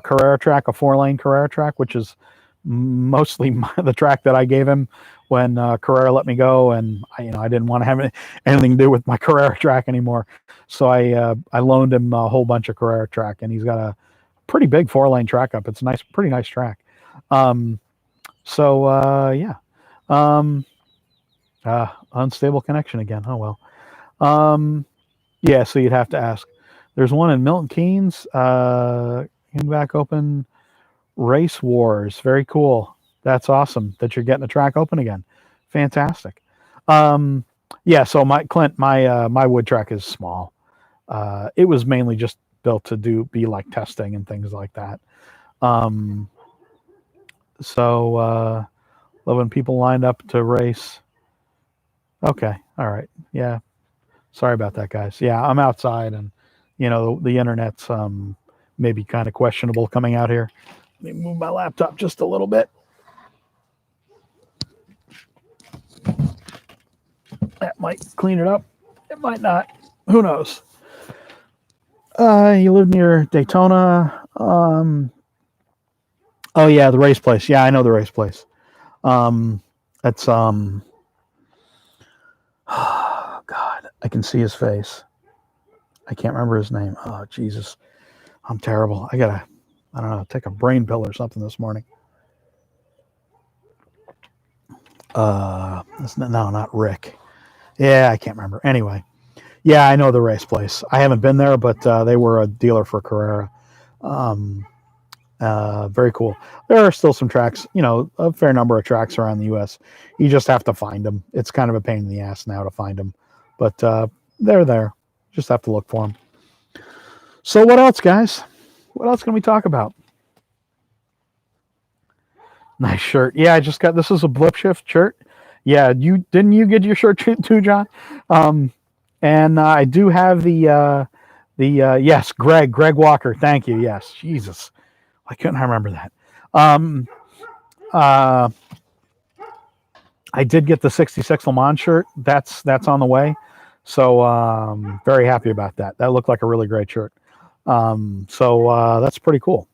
Carrera track, a 4-lane Carrera track, which is mostly the track that I gave him when Carrera let me go, and I didn't want to have anything to do with my Carrera track anymore. So I loaned him a whole bunch of Carrera track, and he's got a pretty big 4-lane track up. It's a pretty nice track. Yeah. Unstable connection again. Oh well. Yeah. So you'd have to ask. There's one in Milton Keynes. Came back open. Race Wars. Very cool. That's awesome that you're getting the track open again. Fantastic. Yeah. So my wood track is small. It was mainly just built to be like testing and things like that. So loving people lined up to race. Okay. All right. Yeah. Sorry about that, guys. Yeah, I'm outside, and the internet's maybe kind of questionable coming out here. Let me move my laptop just a little bit. That might clean it up. It might not. Who knows? You live near Daytona. Oh yeah, the race place. Yeah, I know the race place. That's oh God, I can see his face. I can't remember his name. Oh Jesus, I'm terrible. I don't know, take a brain pill or something this morning. No, not Rick. Yeah, I can't remember. Anyway, yeah, I know the race place. I haven't been there, but they were a dealer for Carrera. Um, very cool. There are still some tracks, a fair number of tracks around the U.S. You just have to find them. It's kind of a pain in the ass now to find them, but they're there. Just have to look for them. So what else, guys? What else can we talk about? Nice shirt. Yeah, I just got this is a Blip Shift shirt. Yeah, you get your shirt too, John? And I do have the yes, Greg Walker. Thank you. Yes, Jesus, I couldn't remember that. I did get the 66 Le Mans shirt. That's on the way. So very happy about that. That looked like a really great shirt. So that's pretty cool.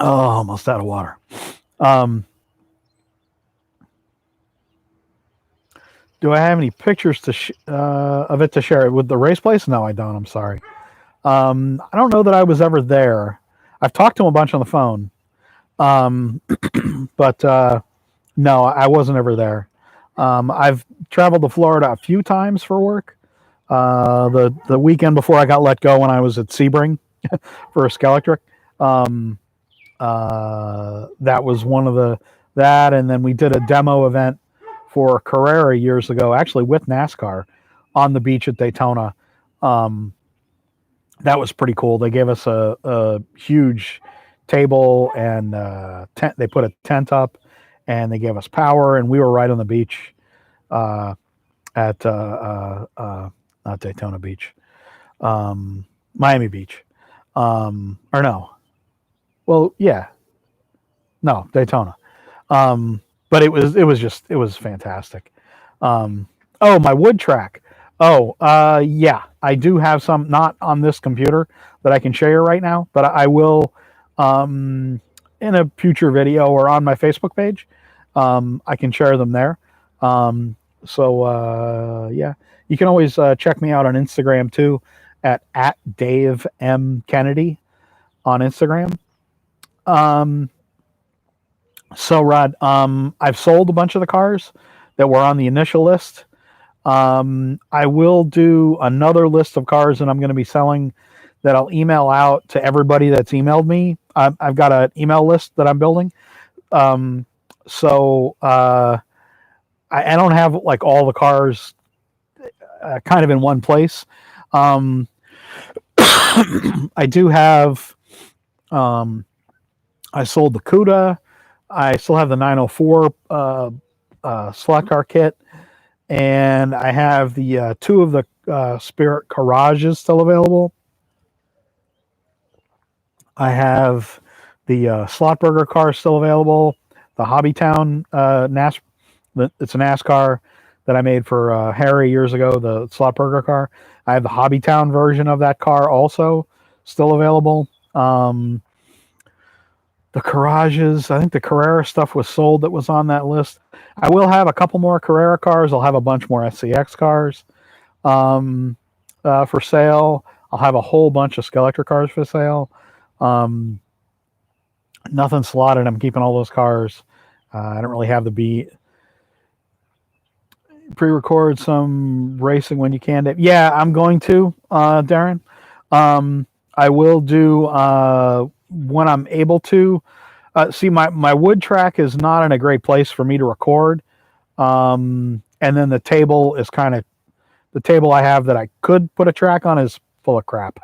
Oh, almost out of water. Do I have any pictures of it to share with the race place? No, I don't. I'm sorry. I don't know that I was ever there. I've talked to him a bunch on the phone, but no, I wasn't ever there. I've traveled to Florida a few times for work. The weekend before I got let go when I was at Sebring for Skelectric. That was one of that, and then we did a demo event for Carrera years ago, actually with NASCAR, on the beach at Daytona. That was pretty cool. They gave us a huge table and tent. They put a tent up, and they gave us power, and we were right on the beach at not Daytona Beach, Miami Beach, or no. Well, yeah, no, Daytona. But it was fantastic. Oh, my wood track. Oh, yeah, I do have some, not on this computer that I can share right now, but I will in a future video or on my Facebook page. I can share them there. Yeah, you can always check me out on Instagram too, at Dave M Kennedy on Instagram. So Rod, I've sold a bunch of the cars that were on the initial list. I will do another list of cars that I'm going to be selling that I'll email out to everybody that's emailed me. I've got an email list that I'm building. I don't have like all the cars kind of in one place. I do have, I sold the CUDA. I still have the 904 slot car kit, and I have the two of the Spirit Garages still available. I have the Slotburger car still available. The Hobbytown it's a NASCAR that I made for Harry years ago, the Slotburger car. I have the Hobbytown version of that car also still available. The Garages, I think the Carrera stuff was sold that was on that list. I will have a couple more Carrera cars. I'll have a bunch more SCX cars for sale. I'll have a whole bunch of Skelectric cars for sale. Nothing slotted. I'm keeping all those cars. I don't really have the pre-record some racing when you can. Yeah, I'm going to, Darren. I will do when I'm able to. See, my wood track is not in a great place for me to record. And then the table is the table I have that I could put a track on is full of crap.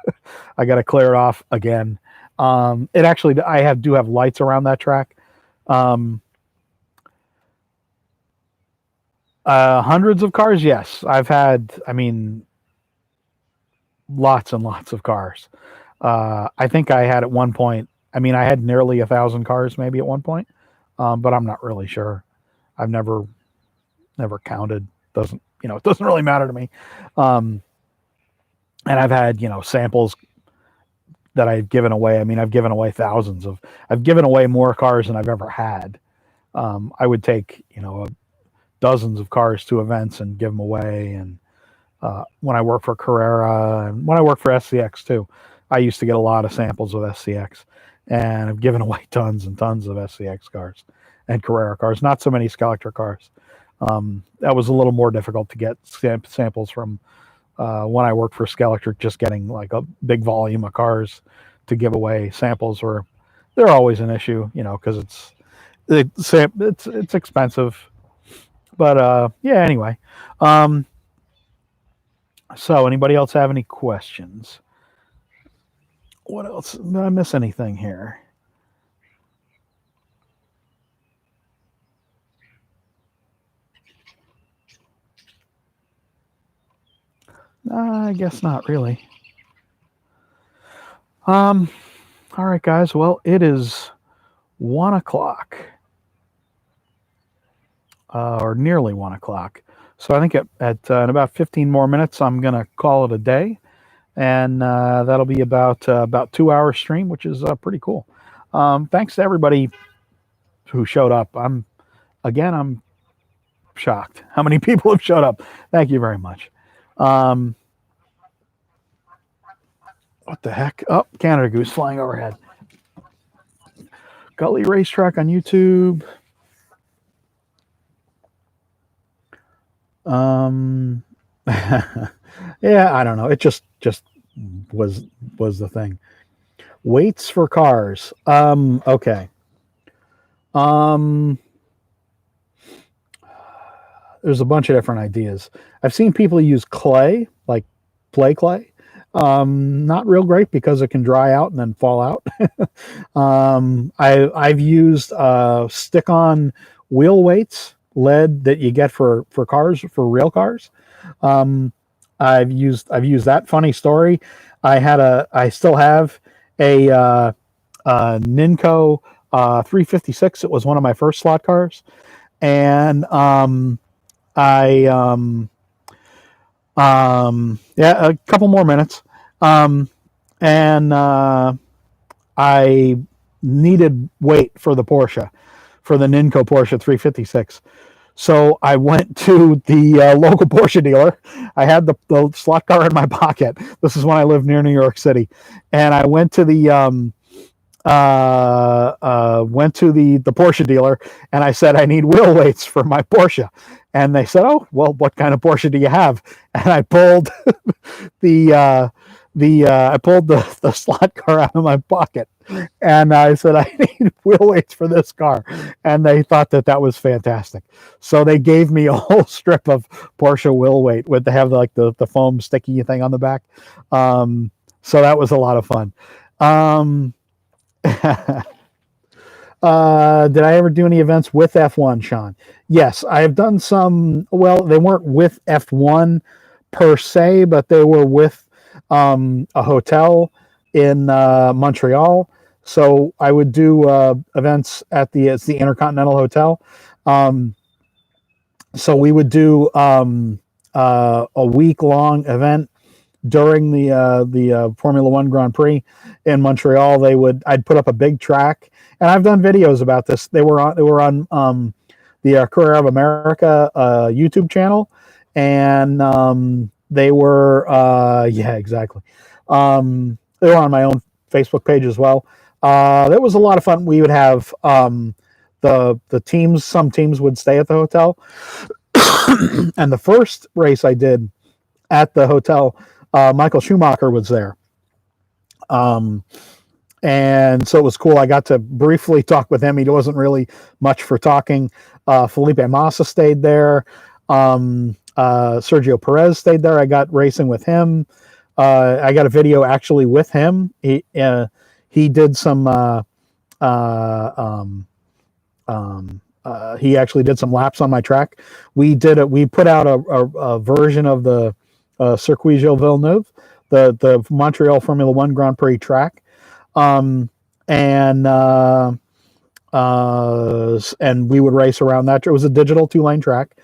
I got to clear it off again. It actually, I do have lights around that track. Hundreds of cars. Yes. I've had, lots and lots of cars. I think I had at one point, I mean, I had nearly 1,000 cars maybe at one point, but I'm not really sure. I've never counted. Doesn't it doesn't really matter to me. Um, and I've had samples that I've given away. I mean, I've given away thousands of. I've given away more cars than I've ever had. I would take dozens of cars to events and give them away. And when I worked for Carrera and when I worked for SCX too, I used to get a lot of samples of SCX, and I've given away tons and tons of SCX cars and Carrera cars. Not so many Skelectric cars. That was a little more difficult to get samples from when I worked for Skelectric. Just getting like a big volume of cars to give away samples they're always an issue, because it's expensive. But yeah, anyway. So anybody else have any questions? What else? Did I miss anything here? I guess not really. All right, guys. Well, it is 1:00, or nearly 1:00. So I think at in about 15 more minutes, I'm gonna call it a day, and that'll be about 2 hour stream, which is pretty cool. Thanks to everybody who showed up. I'm shocked how many people have showed up. Thank you very much. What the heck? Oh, Canada Goose flying overhead. Gully Racetrack on YouTube. Yeah, I don't know. It just was the thing. Weights for cars. Okay. There's a bunch of different ideas. I've seen people use clay, like play clay. Not real great because it can dry out and then fall out. I've used stick-on wheel weights, lead that you get for cars, for real cars. I've used that. Funny story. I still have a Ninco 356. It was one of my first slot cars, and yeah, a couple more minutes. And I needed weight for the Porsche, for the Ninco Porsche 356. So I went to the local Porsche dealer. I had the slot car in my pocket. This is when I lived near New York City, and I went to the Porsche dealer, and I said I need wheel weights for my Porsche, and they said, "Oh, well, what kind of Porsche do you have?" And I pulled the slot car out of my pocket, and I said I need wheel weights for this car, and they thought that was fantastic. So they gave me a whole strip of Porsche wheel weight with the foam sticky thing on the back. So that was a lot of fun. Did I ever do any events with F1, Sean? Yes, I have done some. Well, they weren't with F1 per se, but they were with a hotel in Montreal. So I would do events at the Intercontinental Hotel. So we would do a week-long event during the Formula One Grand Prix in Montreal. I'd put up a big track, and I've done videos about this. They were on the Career of America YouTube channel, and they were yeah, exactly. They were on my own Facebook page as well. That was a lot of fun. We would have the teams. Some teams would stay at the hotel, and the first race I did at the hotel, Michael Schumacher was there. And so it was cool. I got to briefly talk with him. He wasn't really much for talking. Felipe Massa stayed there. Sergio Perez stayed there. I got racing with him. I got a video actually with him. He did some. He actually did some laps on my track. We put out a version of the Circuit Gilles Villeneuve, the Montreal Formula One Grand Prix track. and we would race around that. It was a digital 2-lane track,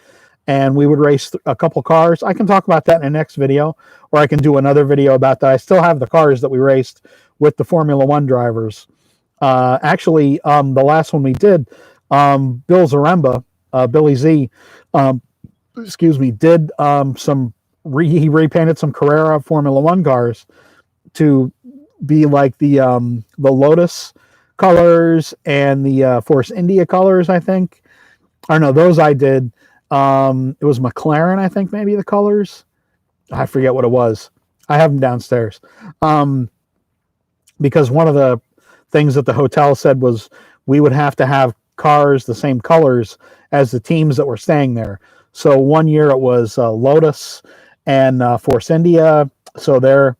and we would race a couple cars. I can talk about that in the next video, or I can do another video about that. I still have the cars that we raced with the Formula One drivers. Actually, the last one we did, Bill Zaremba, Billy Z, did he repainted some Carrera Formula One cars to be like the Lotus colors and the Force India colors, I think. Or no, those I did. It was McLaren, I think, maybe the colors. I forget what it was. I have them downstairs. Because one of the things that the hotel said was we would have to have cars the same colors as the teams that were staying there. So one year it was Lotus and Force India. So their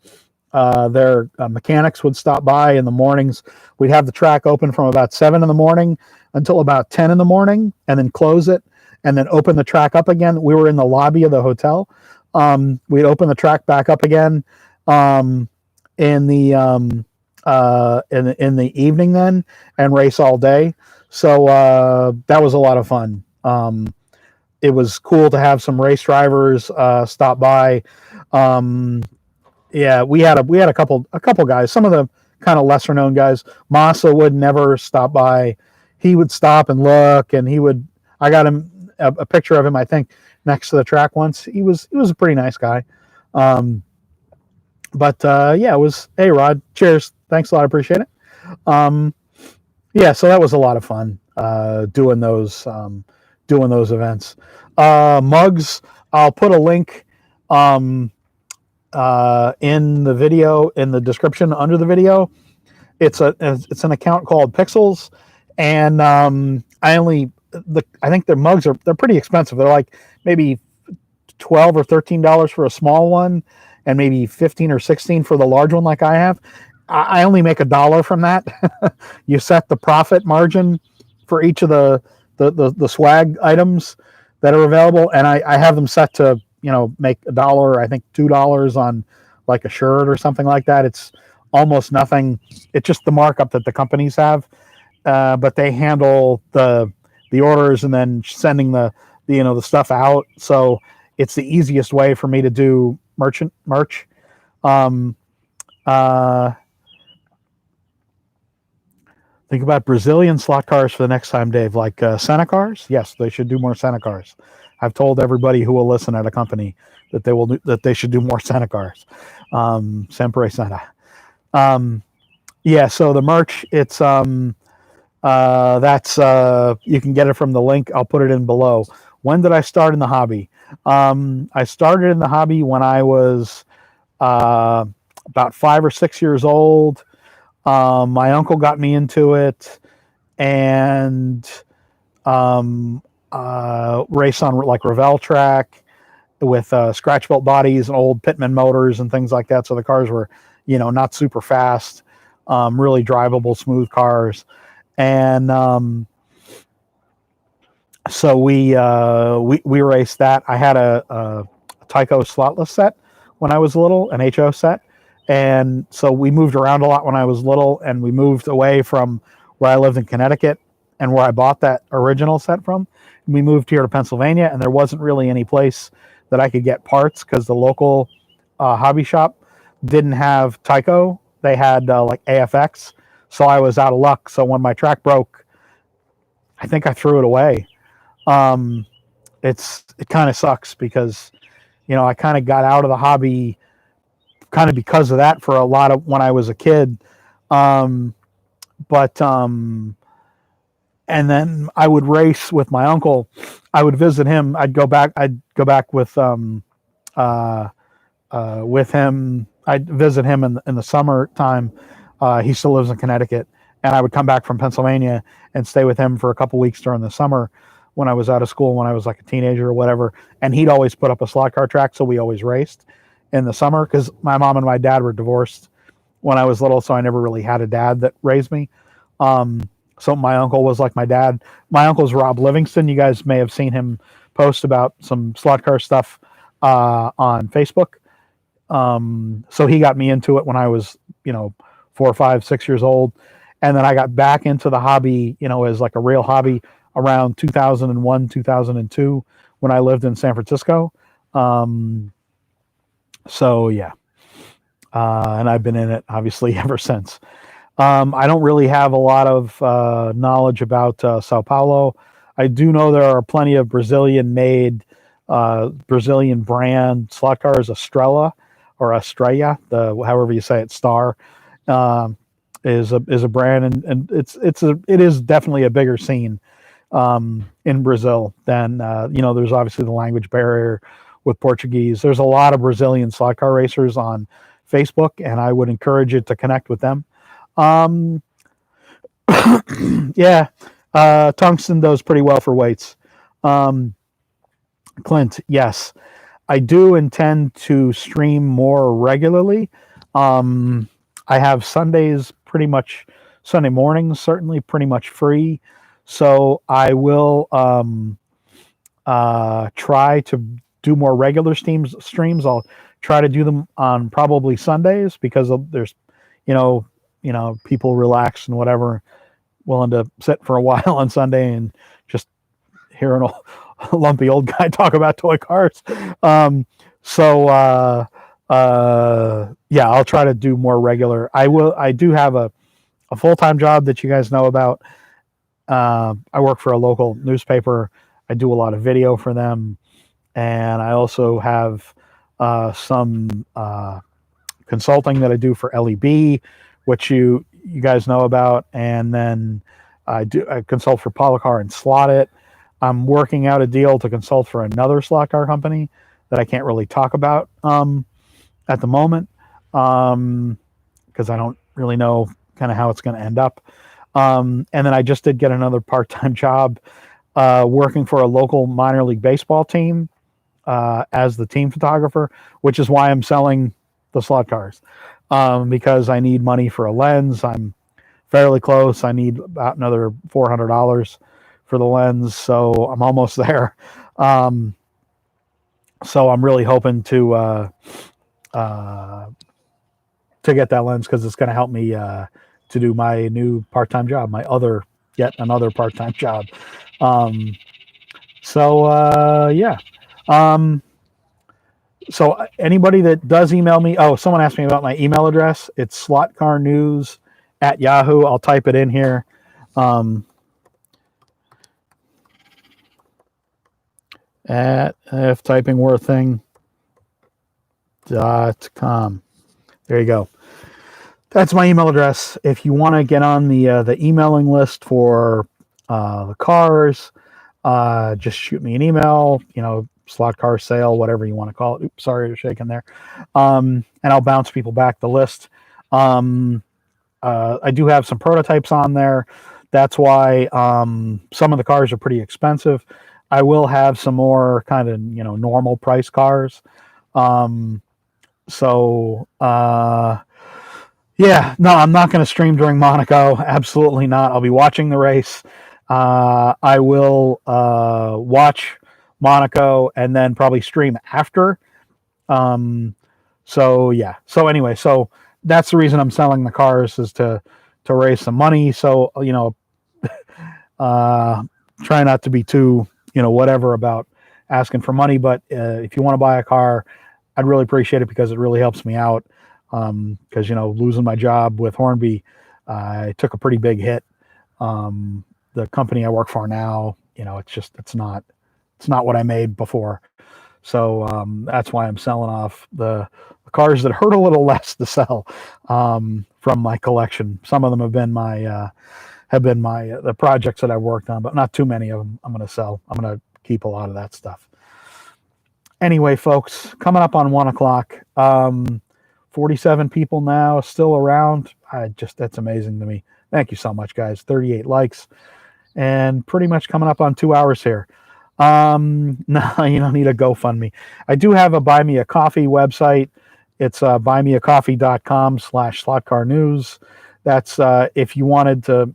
mechanics would stop by in the mornings. We'd have the track open from about 7 in the morning until about 10 in the morning, and then close it, and then open the track up again. We were in the lobby of the hotel. We'd open the track back up again in the evening then, and race all day. So that was a lot of fun. It was cool to have some race drivers stop by. Yeah, we had a couple guys. Some of the kind of lesser known guys. Massa would never stop by. He would stop and look, and I got him a picture of him, I think, next to the track once. He was a pretty nice guy. Yeah, it was, hey Rod, cheers. Thanks a lot. I appreciate it. Yeah, so that was a lot of fun doing those events. Mugs, I'll put a link in the video, in the description under the video. It's an account called Pixels, and I think their mugs they're pretty expensive. They're like maybe $12 or $13 for a small one, and maybe 15 or 16 for the large one like I have. I only make $1 from that. You set the profit margin for each of the swag items that are available, and I have them set to make $1, I think $2 on like a shirt or something like that. It's almost nothing. It's just the markup that the companies have, but they handle the orders and then sending the stuff out. So it's the easiest way for me to do merch. Think about Brazilian slot cars for the next time, Dave, like Senna cars. Yes, they should do more Senna cars. I've told everybody who will listen at a company that they should do more Senna cars. Sempre Senna. Yeah, so the merch, it's that's you can get it from the link. I'll put it in below. When did I start in the hobby? I started in the hobby when I was about 5 or 6 years old. My uncle got me into it, and race on like Revell track with scratch built bodies and old Pitman motors and things like that. So the cars were, not super fast, really drivable, smooth cars. And so we raced that. I had a Tyco slotless set when I was little, an HO set. And so we moved around a lot when I was little, and we moved away from where I lived in Connecticut and where I bought that original set from. We moved here to Pennsylvania, and there wasn't really any place that I could get parts because the local hobby shop didn't have Tyco. They had like AFX. So I was out of luck. So when my track broke, I think I threw it away. It kind of sucks because, I kind of got out of the hobby kind of because of that for a lot of when I was a kid. And then I would race with my uncle. I would visit him. I'd go back with him. I'd visit him in the summertime. He still lives in Connecticut, and I would come back from Pennsylvania and stay with him for a couple weeks during the summer when I was out of school, when I was like a teenager or whatever. And he'd always put up a slot car track, so we always raced in the summer because my mom and my dad were divorced when I was little, so I never really had a dad that raised me. So my uncle was like my dad. My uncle's Rob Livingston. You guys may have seen him post about some slot car stuff on Facebook. So he got me into it when I was, 4, 5, 6 years old. And then I got back into the hobby, as like a real hobby around 2001, 2002 when I lived in San Francisco. So yeah, and I've been in it obviously ever since. I don't really have a lot of knowledge about Sao Paulo. I do know there are plenty of Brazilian-made, Brazilian brand slot cars. Estrela or Estrella, however you say it, Star, is a brand, and it is definitely a bigger scene in Brazil than there's obviously the language barrier with Portuguese. There's a lot of Brazilian slot car racers on Facebook, and I would encourage you to connect with them. Yeah, Tungsten does pretty well for weights. Clint, yes, I do intend to stream more regularly. I have Sunday mornings certainly pretty much free, so I will try to do more regular streams. I'll try to do them on probably Sundays because there's people relax and whatever, willing to sit for a while on Sunday and just hear a lumpy old guy talk about toy cars. Yeah, I'll try to do more regular. I do have a full-time job that you guys know about. I work for a local newspaper. I do a lot of video for them, and I also have some consulting that I do for LEB, which you guys know about, and then I consult for Polycar and Slot It. I'm working out a deal to consult for another slot car company that I can't really talk about at the moment because I don't really know kind of how it's going to end up. And then I just did get another part-time job working for a local minor league baseball team as the team photographer, which is why I'm selling the slot cars because I need money for a lens. I'm fairly close. I need about another $400 for the lens, so I'm almost there. So I'm really hoping to get that lens because it's going to help me to do my new part-time job, yet another part-time job. Yeah. So anybody that does email me, someone asked me about my email address. It's slotcarnews@yahoo. I'll type it in here. If typing were a thing.com. There you go. That's my email address. If you want to get on the emailing list for the cars, just shoot me an email, slot car sale, whatever you want to call it. Oops, sorry, you're shaking there. And I'll bounce people back the list. I do have some prototypes on there. That's why some of the cars are pretty expensive. I will have some more kind of, normal price cars. Yeah, no, I'm not going to stream during Monaco. Absolutely not. I'll be watching the race. I will watch Monaco and then probably stream after. Yeah. So anyway, that's the reason I'm selling the cars is to raise some money. So, try not to be too, whatever about asking for money. But if you want to buy a car, I'd really appreciate it because it really helps me out. Because, losing my job with Hornby, I took a pretty big hit. The company I work for now, it's not what I made before. So that's why I'm selling off the cars that hurt a little less to sell from my collection. Some of them have been the projects that I've worked on, but not too many of them I'm going to sell. I'm going to keep a lot of that stuff. Anyway, folks, coming up on 1:00. 47 people now still around. That's amazing to me. Thank you so much, guys. 38 likes and pretty much coming up on 2 hours here. No, you don't need a GoFundMe. I do have a Buy Me a Coffee website. It's buymeacoffee.com/slotcarnews. That's if you wanted to,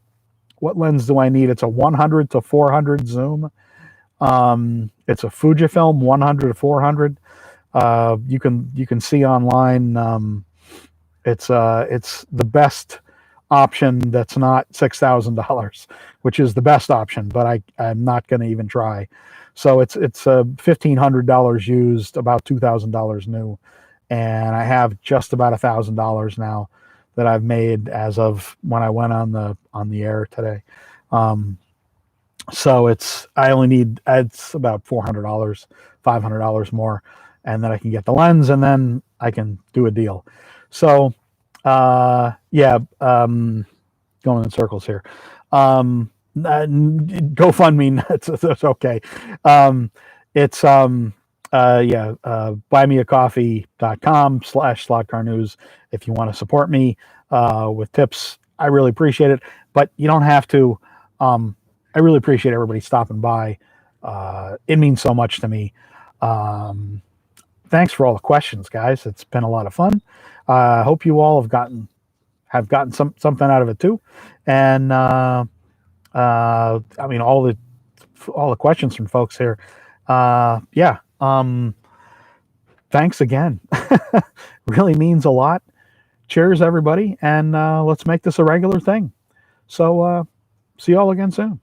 what lens do I need? It's a 100 to 400 zoom. It's a Fujifilm 100 to 400. You can see online. It's the best option that's not $6,000, which is the best option, but I'm not going to even try. So it's $1,500 used, about $2,000 new, and I have just about $1,000 now that I've made as of when I went on the air today. So I only need, it's about $400, $500 more, and then I can get the lens, and then I can do a deal. So yeah, going in circles here. GoFundMe, that's okay. It's yeah, buymeacoffee.com/slotcarnews if you want to support me with tips. I really appreciate it, but you don't have to. I really appreciate everybody stopping by. It means so much to me. Thanks for all the questions, guys. It's been a lot of fun. I hope you all have gotten something out of it too. And I mean, all the questions from folks here. Yeah. Thanks again. Really means a lot. Cheers, everybody, and let's make this a regular thing. So see you all again soon.